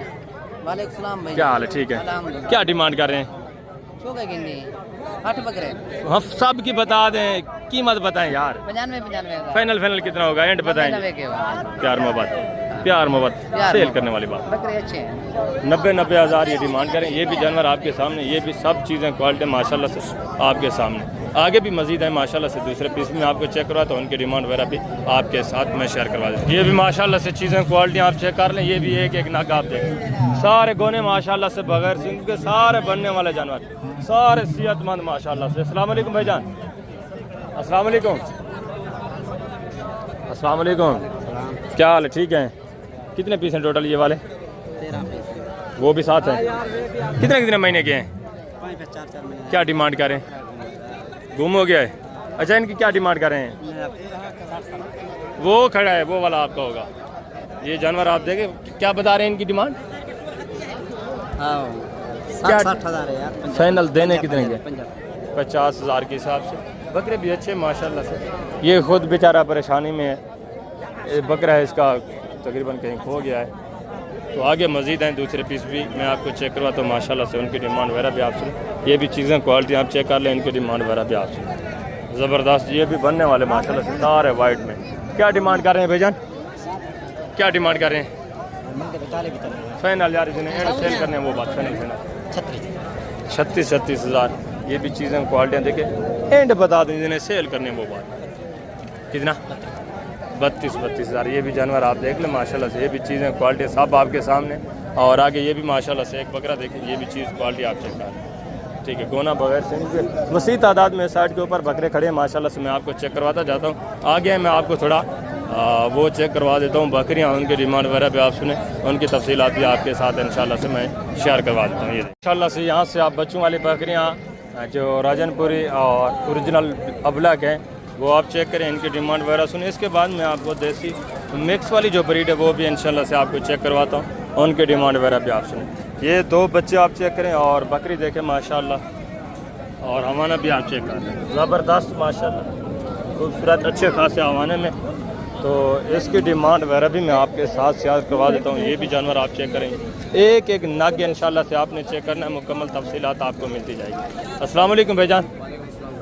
वालेकुम सलाम भाई। क्या हाल है? ठीक है। क्या डिमांड कर रहे हैं? 8 बकरे हम सब की बता दें, कीमत बताएं यार। 95 फाइनल फाइनल कितना होगा, एंड बताएं। प्यार मोहब्बत सेल करने वाली बात। बकरे अच्छे हैं। 90 हज़ार ये डिमांड करें। ये भी जानवर आपके सामने, ये भी सब चीज़ें क्वालिटी माशाल्लाह से आपके सामने। आगे भी मजीद है माशाल्लाह से, दूसरे पीस में आपको चेक करवा तो उनकी डिमांड वगैरह भी आपके साथ मैं शेयर करवा देता हूँ। ये भी माशाल्लाह से चीज़ें क्वालिटी आप चेक कर लें। ये भी एक एक नाक आप देखें, सारे गोने माशाल्लाह से बगैर सिंग के सारे बनने वाले जानवर, सारे सेहतमंद माशाल्लाह से। अस्सलाम वालेकुम भाईजान। अस्सलाम वालेकुम। अस्सलाम वालेकुम। क्या हाल है, ठीक है? कितने पीस हैं टोटल ये वाले? 13 पीस। वो भी साथ हैं। कितने कितने महीने के हैं? 4 महीने। क्या डिमांड करें? गुम हो गया है। अच्छा, इनकी क्या डिमांड कर रहे हैं? वो खड़ा है, वो वाला आपका होगा। ये जानवर आप देखें, क्या बता रहे हैं इनकी डिमांड? 60 हज़ार है यार। फाइनल देने कितने के? 50 50,000 के हिसाब से। बकरे भी अच्छे माशाल्लाह से। ये खुद बेचारा परेशानी में है। ये बकरा है, इसका तकरीबन कहीं खो गया है। तो आगे मज़ीद हैं दूसरे पीस भी मैं आपको चेक करवाता हूँ माशाल्लाह से। उनकी डिमांड वगैरह भी आप सुन, ये भी चीज़ें क्वालिटी आप चेक कर लें, इनकी डिमांड वगैरह भी आप सुन। ज़बरदस्त, ये भी बनने वाले माशाल्लाह से सारे वाइट में। क्या डिमांड कर रहे हैं भाईजान? क्या डिमांड कर रहे हैं? फाइनल यार, जिन्हें एंड सेल करने हैं वो बात फाइनल। 36 हज़ार। ये भी चीज़ें क्वालिटियाँ देखे एंड बता दूँ, जिन्हें सेल करने हैं वो बात कितना? 32 हज़ार। ये भी जानवर आप देख लें माशाल्लाह से। ये भी चीज़ें क्वालिटी सब आपके सामने। और आगे ये भी माशाल्लाह से एक बकरा देखें, ये भी चीज़ क्वालिटी आप चेक कर। ठीक है, गोना बगैर से वसी तादाद में साइड के ऊपर बकरे खड़े हैं माशाल्लाह से। मैं आपको चेक करवाता जाता हूँ। आगे मैं आपको थोड़ा वो चेक करवा देता हूँ बकरियाँ, उनकी डिमांड वगैरह भी आप सुने, उनकी तफसीलात भी आपके साथ इंशाल्लाह से मैं शेयर करवा देता हूँ। ये इंशाल्लाह से यहाँ से आप बच्चों वाली बकरियाँ जो राजनपुरी और ओरिजिनल अबलग हैं वो आप चेक करें, इनकी डिमांड वगैरह सुने। इसके बाद मैं आपको देसी मिक्स वाली जो ब्रीड है वो भी इंशाल्लाह से आपको चेक करवाता हूँ, उनकी डिमांड वगैरह भी आप सुने। ये 2 बच्चे आप चेक करें और बकरी देखें माशाल्लाह, और हवाना भी आप चेक करें। ज़बरदस्त माशाल्लाह, खूबसूरत अच्छे खासे हवाने में। तो इसकी डिमांड वगैरह भी मैं आपके साथ शेयर करवा देता हूँ। ये भी जानवर आप चेक करेंगे, एक एक नग इंशाल्लाह से आपने चेक करना है, मुकम्मल तफसीलात आपको मिलती जाएगी। अस्सलाम वालेकुम भाईजान।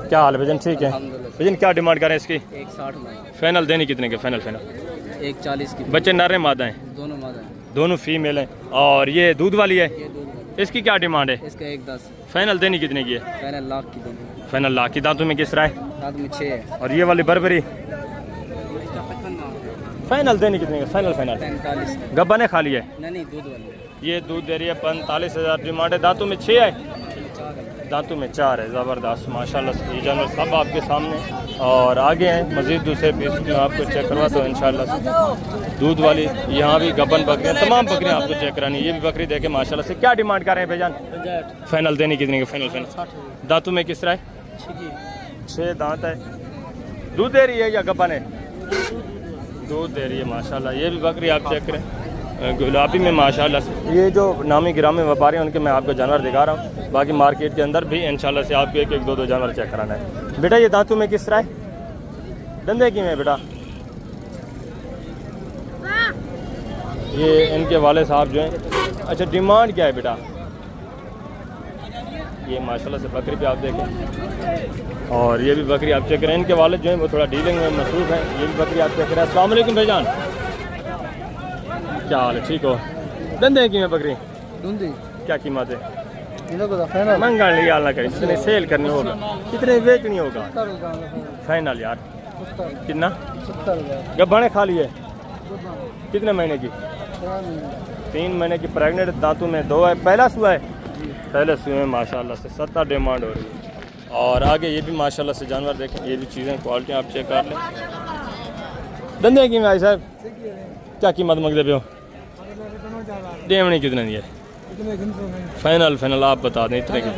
क्या हाल है भाईजान, ठीक है? भाईजान क्या डिमांड करें इसकी? 160 में। फाइनल देने कितने के? फाइनल 140 की। बच्चे नर मादा हैं? दोनों मादा हैं। दोनों फीमेल हैं। और ये दूध वाली है? ये दूध वाली। इसकी क्या डिमांड है? इसका 110। फाइनल देनी कितने की है? फाइनल लाख की देनी। फाइनल लाख की। दांतों में किस तरह है? दांत में 6 है। और ये वाली बर्बरी फाइनल देनी कितने का? फाइनल 45। गब्बा ने खा लिया है? नहीं, दूध वाली। ये दूध दे रही है, 45 हज़ार डिमांड है। दांतों में 6 है? दांतों में 4 है। ज़बरदस्त माशाल्लाह से। ये जानवर सब आपके सामने। और आगे हैं मज़ीद दूसरे पीस में आपको चेक करवाता हूँ इंशाल्लाह से। दूध वाली यहाँ भी गबन बकरियाँ, तमाम बकरियाँ आपको चेक करानी। ये भी बकरी देखे माशाल्लाह से। क्या डिमांड कर रहे हैं भाईजान? फाइनल देनी कितने का? फाइनल दांतों में किस तरह है? 6 दांत है। दूध दे रही है या गबन है? दूध दे रही है माशाल्लाह। ये भी बकरी आप चेक करें, गुलाबी में माशाल्लाह से। ये जो नामी गिरामी व्यापारी हैं उनके मैं आपको जानवर दिखा रहा हूँ। बाकी मार्केट के अंदर भी इंशाल्लाह से आपको एक एक 2 जानवर चेक कराना है। बेटा ये दांतों में किस तरह है? डंडे की में बेटा? ये इनके वाले साहब जो हैं। अच्छा, डिमांड क्या है बेटा? ये माशाल्लाह से बकरी भी आप देखें, और ये भी बकरी आप चेक करें। इनके वाले जो हैं वो थोड़ा डीलिंग में मसरूफ हैं। ये भी बकरी आप चेक करें। अस्सलाम वालेकुम भाईजान। क्या हाल है, ठीक हो? धंधे की में बकरी क्या कीमत है? मंगा लिया ना करें, कितने सेल करनी होगा, कितने बेचनी होगा? फाइनल यार कितना? गब्बाने खा लिए? कितने महीने की? 3 महीने की प्रेग्नेंट। दांतों में 2 है। पहला सुआ है? पहले सुए में माशाल्लाह से 70 डिमांड हो रही है। और आगे ये भी माशाल्लाह से जानवर देखें। ये भी चीज़ें क्वालिटी आप चेक कर लें। धंधे की में भाई साहब क्या कीमत मंगते पे हो? देवनी कितने की है? फाइनल आप बता दें इतने की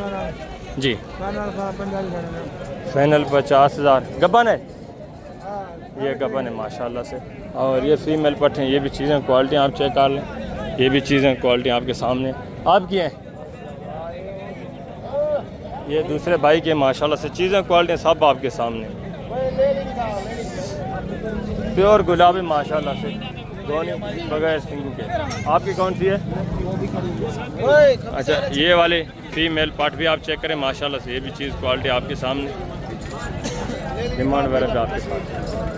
जी। फाइनल 50,000। गब्बन है? ये गब्बन है माशाल्लाह से। और ये फीमेल पट हैं। ये भी चीज़ें क्वालिटी आप चेक कर लें। ये भी चीज़ें क्वालिटी आपके सामने आपकी हैं। ये दूसरे भाई के माशाल्लाह से चीज़ें क्वालिटी सब आपके सामने। प्योर गुलाबी माशाल्लाह से, दोनों बगैर सिंगू के। आपकी कौन सी है? अच्छा, ये वाले फीमेल पार्ट भी आप चेक करें माशाल्लाह से। ये भी चीज़ क्वालिटी आपके सामने। डिमांड वगैरह भी आपके साथ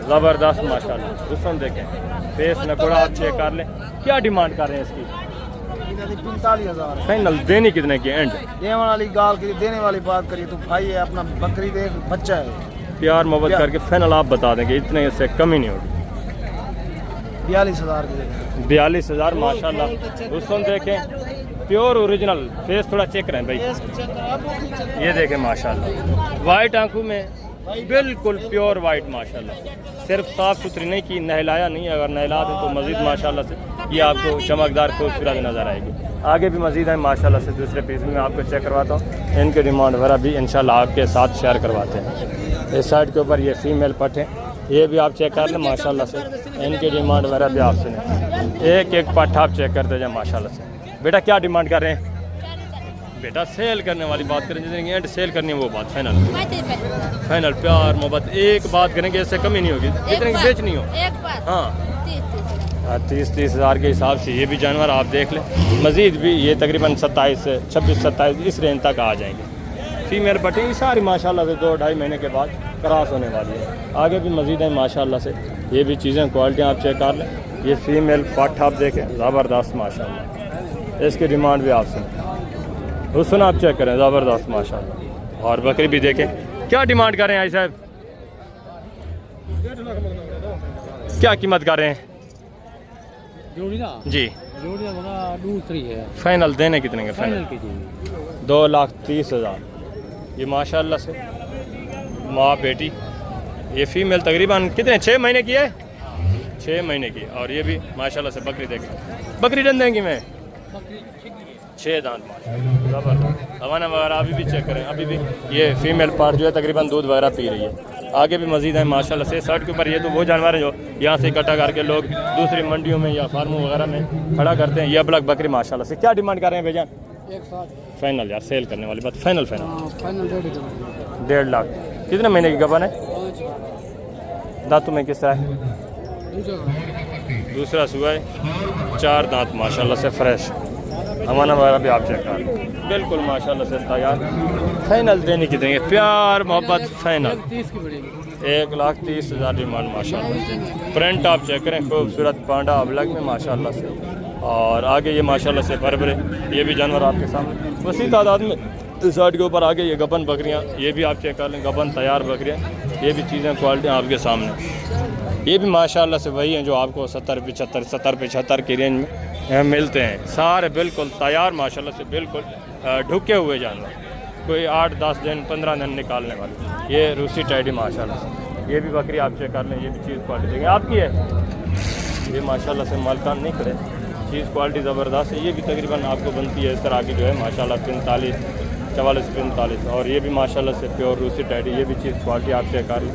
ज़बरदस्त माशाल्लाह। हुस्न देखें, फेस नकोड़ा आप चेक कर लें। क्या डिमांड कर रहे हैं इसकी? 45,000 फाइनल देनी कितने की एंड? देने वाली गाल की देने वाली बात करिए तो भाई है अपना बकरी देख बच्चा है। प्यार मोहब्बत करके फाइनल आप बता देंगे, इतने से कम ही नहीं होगी। 42,000 की 42,000 माशाल्लाह। हुस्न देखें, प्योर ओरिजिनल। फेस थोड़ा चेक करें भाई, ये देखें माशाल्लाह। वाइट आंखों में बिल्कुल प्योर वाइट माशाल्लाह। सिर्फ साफ़ सुथरी नहीं की, नहलाया नहीं, अगर नहला दे तो मज़ीद माशाल्लाह से ये आपको चमकदार खूबसूरत नज़र आएगी। आगे भी मज़ीद है माशाल्लाह से। दूसरे पीस में मैं आपको चेक करवाता हूँ, इनके डिमांड वगैरह भी इंशाल्लाह आपके साथ शेयर करवाते हैं। इस साइड के ऊपर ये फीमेल पट है, ये भी आप चेक कर लें माशाल्लाह से। इनकी डिमांड वगैरह भी आप सुने, एक एक पट आप चेक करते जाए माशाल्लाह से। बेटा क्या डिमांड कर रहे हैं? बेटा सेल करने वाली बात करें, जितनी एंड सेल करनी है वो बात फाइनल। फाइनल प्यार मोहब्बत एक बात करेंगे, इससे कमी नहीं होगी। जितने की बेचनी हो हाँ 30,000 के हिसाब से ये भी जानवर आप देख लें। मज़ीद भी ये तकरीबन 27 से 26-27 इस रेंज तक आ जाएंगे। फीमेल पट्टी सारी माशाल्लाह से 2-2.5 महीने के बाद क्रॉस होने वाली है। आगे भी मज़ीद है माशाल्लाह से। ये भी चीज़ें क्वालिटियाँ आप चेक कर लें। ये फीमेल पट आप देखें, ज़बरदस्त माशाल्लाह। इसकी डिमांड भी आप सुनें, हुस्न आप चेक करें, ज़बरदस्त माशाल्लाह। और बकरी भी देखें। क्या डिमांड कर रहे हैं आई साहब? क्या कीमत कर रहे हैं जी? दूसरी है फाइनल देने कितने के? फाइनल 2,30,000। ये माशाल्लाह से माँ बेटी। ये फीमेल तकरीबन कितने 6 महीने की है? 6 महीने की। और ये भी माशाल्लाह से बकरी देखें। बकरी डन देंगी मैं 6 दांत माशाल्लाह ज़बरदस्त। हवाना वगैरह अभी भी चेक करें, अभी भी ये फीमेल पार्ट जो है तकरीबन दूध वगैरह पी रही है। आगे भी मज़ीद है माशाल्लाह से। साइड के ऊपर ये तो वो जानवर है जो यहाँ से इकट्ठा करके लोग दूसरी मंडियों में या फार्मों वगैरह में खड़ा करते हैं। ये अब बकरी माशाल्लाह से। क्या डिमांड कर रहे हैं भैजान? फाइनल यार सेल करने वाली बात फाइनल 1.5 लाख। कितने महीने की गबन है? दांतों में किस तरह है? दूसरा सुआ है, 4 दांत माशाल्लाह से फ्रेश। हमारा वगैरह भी आप चेक कर बिल्कुल माशाल्लाह से तैयार। फाइनल देने की देंगे, प्यार मोहब्बत फाइनल 1,30,000 डिमांड माशाल्लाह। प्रिंट आप चेक करें, खूबसूरत पांडा अबलग में माशाल्लाह से। और आगे ये माशाल्लाह से बरबरे, ये भी जानवर आपके सामने वसी तादाद में। इस साइड के ऊपर आगे ये गबन बकरियाँ, ये भी आप चेक कर लें, गबन तैयार बकरियाँ। ये भी चीज़ें क्वालिटी आपके सामने। ये भी माशाल्लाह से वही हैं जो आपको 70-75 की रेंज में मिलते हैं। सारे बिल्कुल तैयार माशाल्लाह से, बिल्कुल ढुके हुए जानवर, कोई 8-10 दिन 15 दिन निकालने वाले। ये रूसी टैडी माशाल्लाह से। ये भी बकरी आप चेक कर लें, ये भी चीज़ क्वालिटी देंगे आपकी है। ये माशाल्लाह से मालकान नहीं खड़े, चीज़ क्वालिटी ज़बरदस्त है। ये भी तकरीबन आपको बनती है इस तरह की जो है माशाल्लाह 45 और ये भी माशाल्लाह से प्योर रूसी टैडी। ये भी चीज़ क्वालिटी आप चेक कर लें,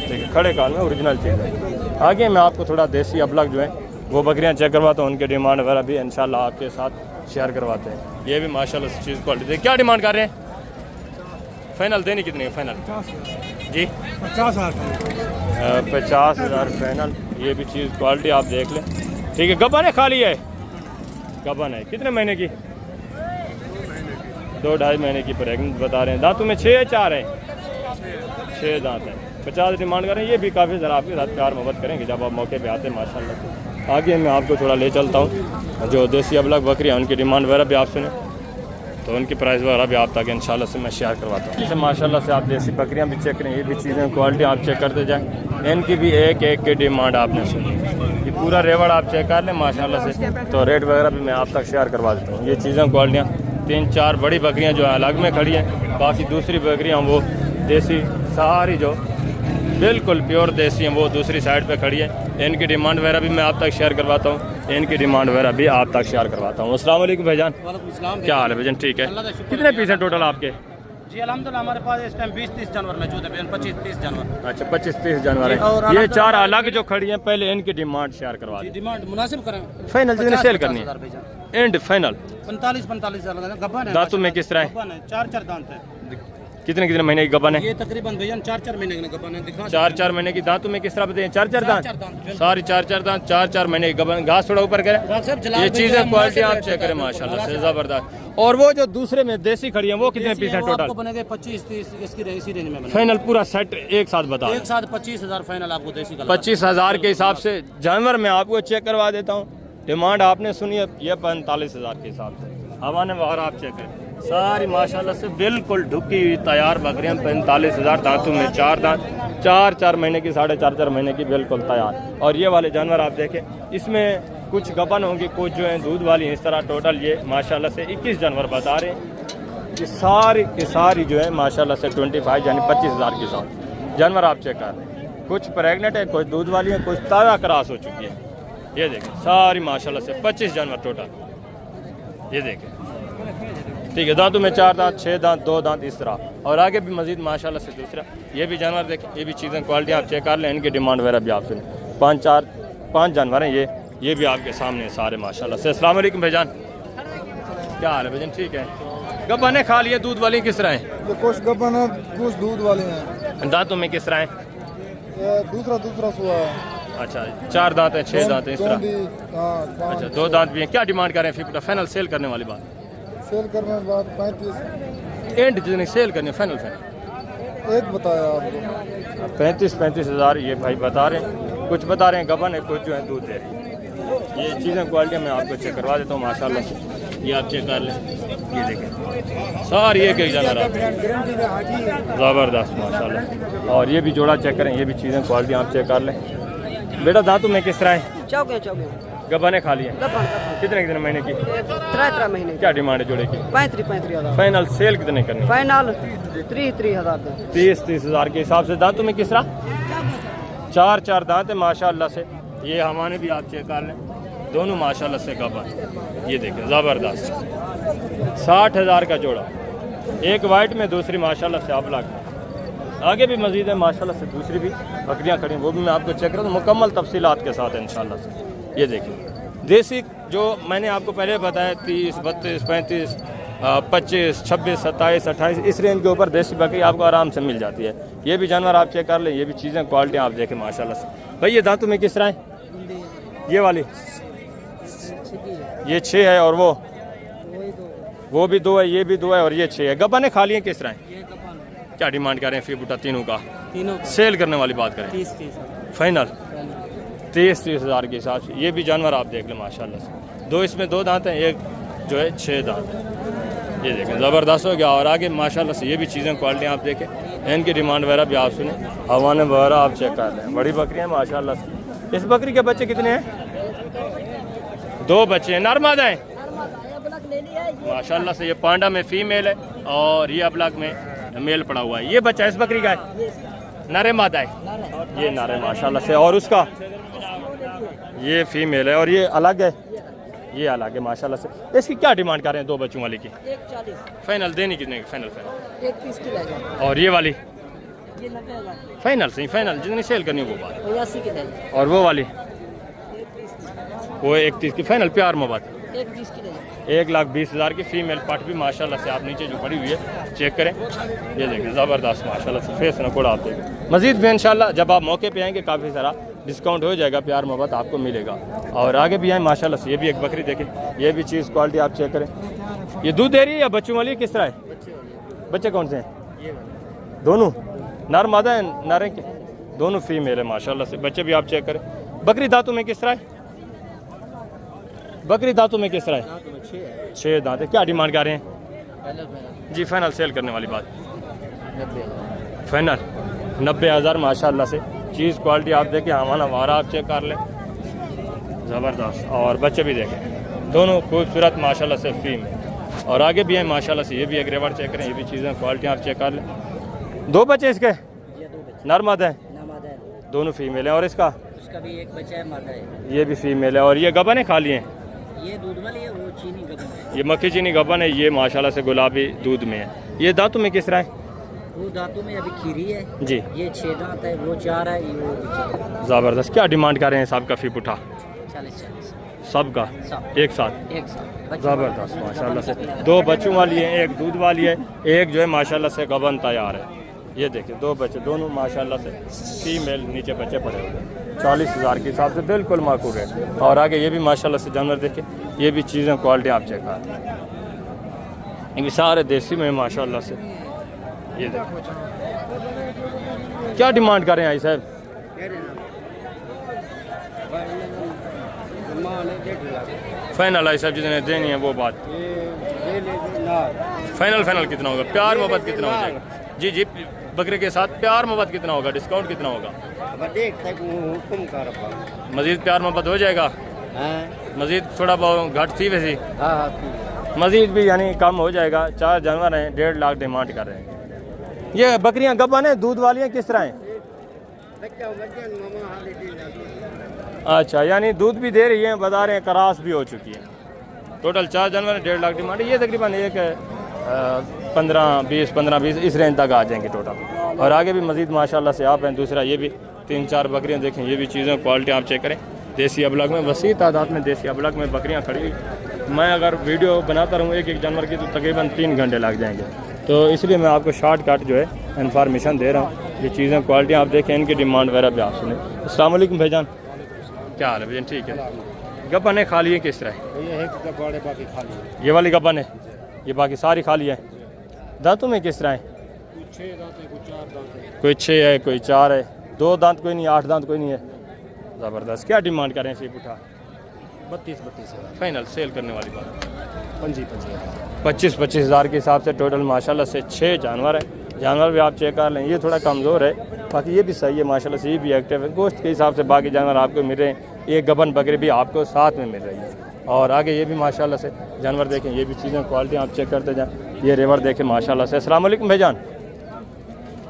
देखिए खड़े काल में ओरिजिनल चीज़ है। आगे मैं आपको थोड़ा देसी अबलग जो है वो बकरियां चेक करवाता हूँ, उनके डिमांड वगैरह भी इंशाल्लाह आपके साथ शेयर करवाते हैं। ये भी माशाल्लाह से चीज़ क्वालिटी। क्या डिमांड कर रहे हैं? फाइनल देनी कितनी है? फाइनल जी 50,000 फाइनल। ये भी चीज़ क्वालिटी आप देख लें, ठीक है। गबन है, खाली है? गबन है। कितने महीने की? 2-2.5 महीने की प्रेगनेंट बता रहे हैं। दांतों में 6-4 है, 6 दांत है। 50 डिमांड करें। ये भी काफ़ी ज़रा आपके साथ प्यार मोहब्बत करेंगे जब आप मौके पे आते हैं माशाल्लाह से। आगे मैं आपको थोड़ा ले चलता हूँ, जो देसी अबलग बकरियाँ उनकी डिमांड वगैरह भी आप सुने तो उनकी प्राइस वगैरह भी आप तक इंशाल्लाह से मैं शेयर करवाता हूँ। जैसे माशाल्लाह से आप देसी बकरियाँ भी चेक करें, ये भी चीज़ें क्वालिटी आप चेक करते जाएँ। इनकी भी एक एक की डिमांड आपने सुनी। ये पूरा रेवड़ आप चेक कर लें माशाल्लाह से, तो रेट वगैरह भी मैं आप तक शेयर करवा देता हूँ। ये चीज़ें क्वालिटियाँ 3-4 बड़ी बकरियाँ जो है अलग में खड़ी हैं, बाकी दूसरी बकरियाँ वो देसी सारी जो बिल्कुल प्योर देसी हैं वो दूसरी साइड पे खड़ी है। इनकी डिमांड वगैरह भी मैं आप तक शेयर करवाता हूँ, इनकी डिमांड वगैरह भी आप तक शेयर करवाता हूँ। अस्सलाम वालेकुम भाईजान, क्या हाल है भाईजान? ठीक है। कितने पीस हैं टोटल आपके? जी अल्हम्दुलिल्लाह हमारे पास इस टाइम 20-30 जानवर मौजूद है, 25-30 जानवर। अच्छा 25-30 जानवर है। ये 4 अलग जो खड़ी हैं, पहले इनकी डिमांड शेयर करवा दें। डिमांड मुनासिब करें, फाइनल जितने सेल करनी है एंड फाइनल 45,000 गबन है। दांतों में किस तरह है? 4-4 दांत है। कितने महीने की गबन है? ये तकरीबन भैया 4-4 महीने की गबन है। दिखा 4-4 महीने की। दांतों में किस तरह बताइए? 4-4 दांत सारी 4-4 दांत, 4-4 महीने की गबन। घास थोड़ा ऊपर करें। ये चीज़ें क्वालिटी आप चेक करें माशाल्लाह से ज़बरदस्त। और वो जो दूसरे में देसी खड़ी है वो कितने देसी पीस है, है वो आपको टोटल? बनेंगे 25-30 इसकी इसी रेंज में बनेगा। फाइनल पूरा सेट एक साथ बता एक साथ 25,000 फाइनल आपको देसी का 25,000 के हिसाब से जानवर मैं आपको चेक करवा देता हूँ। डिमांड आपने सुनी है, ये 45,000 के हिसाब से हवाने बाहर आप चेक करें, सारी माशाल्लाह से बिल्कुल ढुकी हुई तैयार बकरियाँ। 45,000 दांतों में 4 दांत, 4 महीने की, 4.5 महीने की बिल्कुल तैयार। और ये वाले जानवर आप देखें, इसमें कुछ गबन होंगी, कुछ जो हैं दूध वाली। इस तरह टोटल ये माशाल्लाह से 21 जानवर बता रहे हैं। ये सारी की सारी जो है माशाल्लाह से 25 यानी 25,000 के साथ जानवर आप चेक कर रहे हैं। कुछ प्रेग्नेंट है, कुछ दूध वाली है, कुछ ताज़ा क्रॉस हो चुकी है। ये देखें सारी माशाल्लाह से 25 जानवर टोटल। ये देखें ठीक है, दांतों में 4 दांत, 6 दांत, 2 दांत इस तरह। और आगे भी मजीद माशाल्लाह से दूसरा ये भी जानवर देखें, ये भी चीज़ें क्वालिटी आप चेक कर लें। इनकी डिमांड वगैरह भी आप सुने। 5 जानवर हैं ये भी आपके सामने सारे माशाल्लाह से। अस्सलाम वालेकुम भाईजान, क्या हाल है भाईजान? ठीक है। गब्बाने खा लिए, दूध वाली किस तरह है? ये कुछ गबन है, कुछ दूध वाले हैं। दांतों में किस तरह है? दूसरा सुआ है। अच्छा, 4 दांत है, 6 दांत है इस तरह। अच्छा, 2 दांत भी हैं। क्या डिमांड करें फिर? फाइनल सेल करने वाली बात, सेल करने के बाद 35 एंड जितनी सेल करनी फाइनल एक बताया आपको। 35,000 ये भाई बता रहे हैं। कुछ बता रहे हैं गबन है, कुछ जो है दूध दे रहे हैं। ये चीज़ें क्वालिटी मैं आपको चेक करवा देता हूँ माशाल्लाह से। ये आप चेक कर लें, ये देखें सारी एक जानवर ज़बरदस्त माशाल्लाह। और ये भी जोड़ा चेक करें, ये भी चीज़ें क्वालिटी आप चेक कर लें। बेटा दांतों में किस तरह है? चौके गबने खा लिए कितने महीने की? 3 महीने। क्या डिमांड है जोड़े की? 35 हज़ार। फाइनल सेल कितने करनी? फाइनल 3 हज़ार। 30,000 के हिसाब से। दांतों में किस तरह? 4 दांत है माशाल्लाह से। ये हमारे भी आप चेक कर लें, दोनों माशाल्लाह से गबन। ये देखें ज़बरदस्त 60,000 का जोड़ा, एक वाइट में, दूसरी माशाल्लाह से अबलग। आगे भी मजीद है माशाल्लाह से, दूसरी भी बकरियां खड़ी हैं, वो भी मैं आपको चेक करूँ मुकम्मल तफसीलात के साथ है इंशाल्लाह से। ये देखिए देसी जो मैंने आपको पहले बताया 30, 32, 35, 25, 26, 27, 28 इस रेंज के ऊपर देसी बकरी आपको आराम से मिल जाती है। ये भी जानवर आप चेक कर लें, ये भी चीज़ें क्वालिटी आप देखें माशाल्लाह से। भाई ये दांतों में किस तरह है? ये वाली ये 6 है, और वो भी 2 है, ये भी 2 है, और ये 6 है। गब्बाने खा लिए किस तरह है? क्या डिमांड करें फिर बुटा तीनों का? सेल करने वाली बात करें 30 फाइनल 30,000 के हिसाब से। ये भी जानवर आप देख लें माशाल्लाह से। 2 इसमें 2 दांत हैं, एक जो है 6 दांत है। ये देखें ज़बरदस्त हो गया। और आगे माशाल्लाह से ये भी चीज़ें क्वालिटी आप देखें, इनकी डिमांड वगैरह भी आप सुने, हवाने वगैरह आप चेक कर लें। बड़ी बकरियाँ माशाल्लाह से। इस बकरी के बच्चे कितने हैं? 2 बच्चे हैं। नर मादा है माशाल्लाह से। ये पांडा में फीमेल है और ये अबलग में मेल पड़ा हुआ है। ये बच्चा इस बकरी का है, नरे मादा है। ये नर है माशाल्लाह से। और उसका ये फीमेल है, और ये अलग है, ये अलग है माशाल्लाह से। इसकी क्या डिमांड कर रहे हैं 2 बच्चों वाली की? 140। फाइनल देनी कितने की? फाइनल 31 की लगेगा। और ये वाली ये 90,000। फाइनल से फाइनल जितनी सेल करनी वो बात। 85 की लगेगा। और वो वाली वो 31 की फाइनल प्यार मोहब्बत 120 की लगेगा। 1,20,000 की फीमेल पार्ट भी माशाल्लाह से। आप नीचे जो पड़ी हुई है चेक करें, ये देखें ज़बरदस्त माशाल्लाह से। फेस नकोड़ा आप देखें। मज़ीद भी इंशाल्लाह जब आप मौके पे आएंगे काफ़ी सारा डिस्काउंट हो जाएगा, प्यार मोहब्बत आपको मिलेगा। और आगे भी आए माशाल्लाह से। ये भी एक बकरी देखें, ये भी चीज़ क्वालिटी आप चेक करें। ये दूध दे रही है या बच्चों वाली किस तरह है? बच्चे कौन से हैं? दोनों नर मादा है? नर के दोनों फीमेल है माशाल्लाह से। बच्चे भी आप चेक करें। बकरी दांतों में किस तरह है? बकरी दांतों में किस तरह है? 6 दांत है। क्या डिमांड कर रहे हैं जी? फाइनल सेल करने वाली बात फाइनल 90,000 माशाल्लाह से। चीज़ क्वालिटी आप देखें, हमारा वारा आप चेक कर लें, ज़बरदस्त। और बच्चे भी देखें, दोनों खूबसूरत माशाल्लाह से फीमेल। और आगे भी हैं माशाल्लाह से। ये भी एक रेवर चेक करें, ये भी चीज़ें क्वालिटी आप चेक कर लें। 2 बच्चे इसके नर मादा है, दोनों फीमेल हैं। और इसका भी एक बच्चा है, मादा है। ये भी फीमेल है। और ये गबन खा लिए हैं? ये दूध वाली है, वो चीनी गबन है। ये मक्खी चीनी गबन है, ये माशाल्लाह से गुलाबी दूध में है। ये दांतों में किस तरह है? वो दांतों में अभी खीरी है जी। ये 6 दांत है, वो 4 है, ये वो 4 है। ज़बरदस्त। क्या डिमांड कर रहे हैं साहब का फी पुठा? 40 सब का सब। एक साथ एक साथ ज़बरदस्त माशाल्लाह से। 2 बच्चों वाली है, एक दूध वाली है, एक जो है माशाल्लाह से गबन तैयार है। ये देखिए 2 बच्चे, दोनों माशाल्लाह से फीमेल, नीचे बच्चे पड़े हुए हैं। 40,000 के हिसाब से बिल्कुल माकूल है। और आगे ये भी माशाल्लाह से जानवर देखें, ये भी चीज़ें क्वालिटी आप चेक करें। ये भी सारे देसी में माशाल्लाह से। ये देखो क्या डिमांड कर रहे हैं आई साहब? फाइनल आई साहब जितने देनी है वो बात। फाइनल कितना होगा? प्यार मोहब्बत कितना हो जाएगा? जी जी, बकरे के साथ प्यार मोहब्बत कितना होगा? डिस्काउंट कितना होगा? मजीद प्यार मोहब्बत हो जाएगा? मजीद थोड़ा बहुत घट थी वैसी, मजीद भी यानी कम हो जाएगा। 4 जानवर हैं, 1.5 लाख डिमांड कर रहे हैं। ये बकरियां गब्बन है, दूध वाली हैं, किस तरह हैं? अच्छा, यानी दूध भी दे रही हैं, बता रहे हैं करास भी हो चुकी है। टोटल 4 जानवर हैं, 1.5 लाख डिमांड। ये तकरीबन एक 15-20 इस रेंज तक आ जाएंगे टोटल। और आगे भी मजीद माशाल्लाह से आप हैं। दूसरा ये भी 3-4 बकरियां देखें, ये भी चीज़ें क्वालिटी आप चेक करें। देसी अबलग में वसी तादाद में देसी अबलग में बकरियां खड़ी हुई। मैं अगर वीडियो बनाता रहूँ एक जानवर की तो तकरीबन 3 घंटे लग जाएंगे, तो इसलिए मैं आपको शॉर्टकट जो है इन्फॉर्मेशन दे रहा हूँ। ये चीज़ें क्वालिटी आप देखें, इनकी डिमांड वगैरह भी आप सुने। अस्सलाम वालेकुम भाईजान, क्या हाल है भाईजान? ठीक है। गब्बन है, खाली है, किस तरह है? ये वाली गब्बन है, ये बाकी सारी खाली है। दांतों में किस तरह है? कोई 6 है, कोई 4 है, 2 दांत कोई नहीं, 8 दांत कोई नहीं है। ज़बरदस्त। क्या डिमांड करें इसे उठा? 32 फाइनल सेल करने वाली बात 25 हज़ार के हिसाब से टोटल माशाल्लाह से 6 जानवर है। जानवर भी आप चेक कर लें, ये थोड़ा कमज़ोर है, बाकी ये भी सही है माशाल्लाह से, ये भी एक्टिव है। गोश्त के हिसाब से बाकी जानवर आपको मिल रहे हैं। एक गबन बकरी भी आपको साथ में मिल रही है। और आगे ये भी माशाल्लाह से जानवर देखें, ये भी चीज़ें क्वालिटी आप चेक करते जाएँ। ये रेवर देखें माशाल्लाह से। अस्सलाम वालेकुम भाईजान,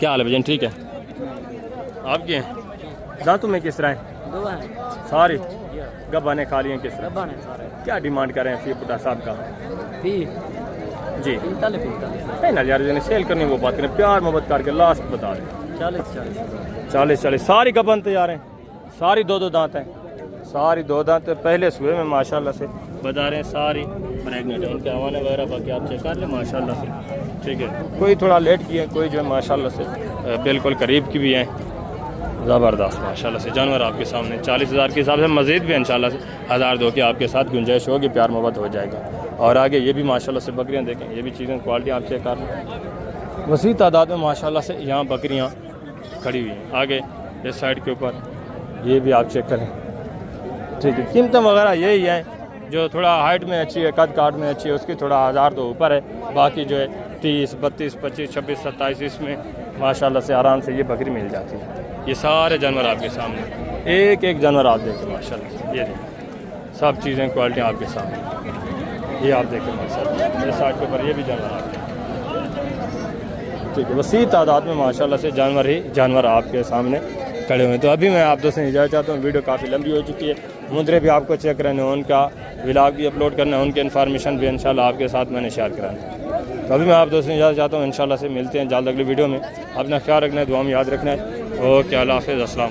क्या हाल है भाईजान? ठीक है। आपके हैं दांतों में किस तरह है? सारी गब्बाने खाली हैं, किस तरह? क्या डिमांड कर रहे हैं फी पुटा साहब का? जी 45 यार, जिन्हें सेल करनी वो बात करें, प्यार मोहब्बत करके लास्ट बता दें। 40 सारी गब्बन तैयार हैं, सारी 2-2 दांत हैं, सारी 2 दांत पहले सुबह में माशाल्लाह से बता रहे हैं। सारी प्रेगनेंट है, उनके हवाले वगैरह बाकी आप चेक कर लें माशाल्लाह से। ठीक है, कोई थोड़ा लेट की है, कोई जो है माशाल्लाह से बिल्कुल करीब की भी है। ज़बरदस्त माशाल्लाह से जानवर आपके सामने 40,000 के हिसाब से। मज़ीद भी इंशाल्लाह से 1000-2 की आपके साथ गुंजाइश होगी, प्यार मोहब्बत हो जाएगा। और आगे ये भी माशाल्लाह से बकरियां देखें, ये भी चीज़ें क्वालिटी आप चेक कर लें। वसी तादाद में माशाल्लाह से यहाँ बकरियां खड़ी हुई हैं। आगे इस साइड के ऊपर ये भी आप चेक करें। ठीक है, कीमतें वगैरह यही हैं, जो थोड़ा हाइट में अच्छी है, कद काट में अच्छी है, उसकी थोड़ा 1000 ऊपर है। बाकी जो है 30, 32, 25, 26, 27 इसमें माशाल्लाह से आराम से ये बकरी मिल जाती है। ये सारे जानवर आपके सामने, एक एक जानवर आप देखें माशाल्लाह से। ये देखें सब चीज़ें क्वालिटी आपके सामने, ये आप देखें माशाल्लाह। इस साइड के ऊपर ये भी जानवर आपके, ठीक है। वसी तादाद में माशाल्लाह से जानवर ही जानवर आपके सामने खड़े हुए हैं। तो अभी मैं आप दोस्तों से इजाज़त चाहता हूँ, वीडियो काफ़ी लंबी हो चुकी है। मुद्रे भी आपको चेक करने, उनका व्लॉग भी अपलोड करना है, उनके इन्फॉर्मेशन भी इंशाल्लाह आपके साथ मैंने शेयर कराना है। तो अभी मैं आप दोस्तों से इजाज़त चाहता हूँ, इंशाल्लाह से मिलते हैं जल्द अगली वीडियो में। अपना ख्याल रखना है, दुआ में याद रखना है। ओके, अल्लाह हाफ़िज़, अस्सलाम।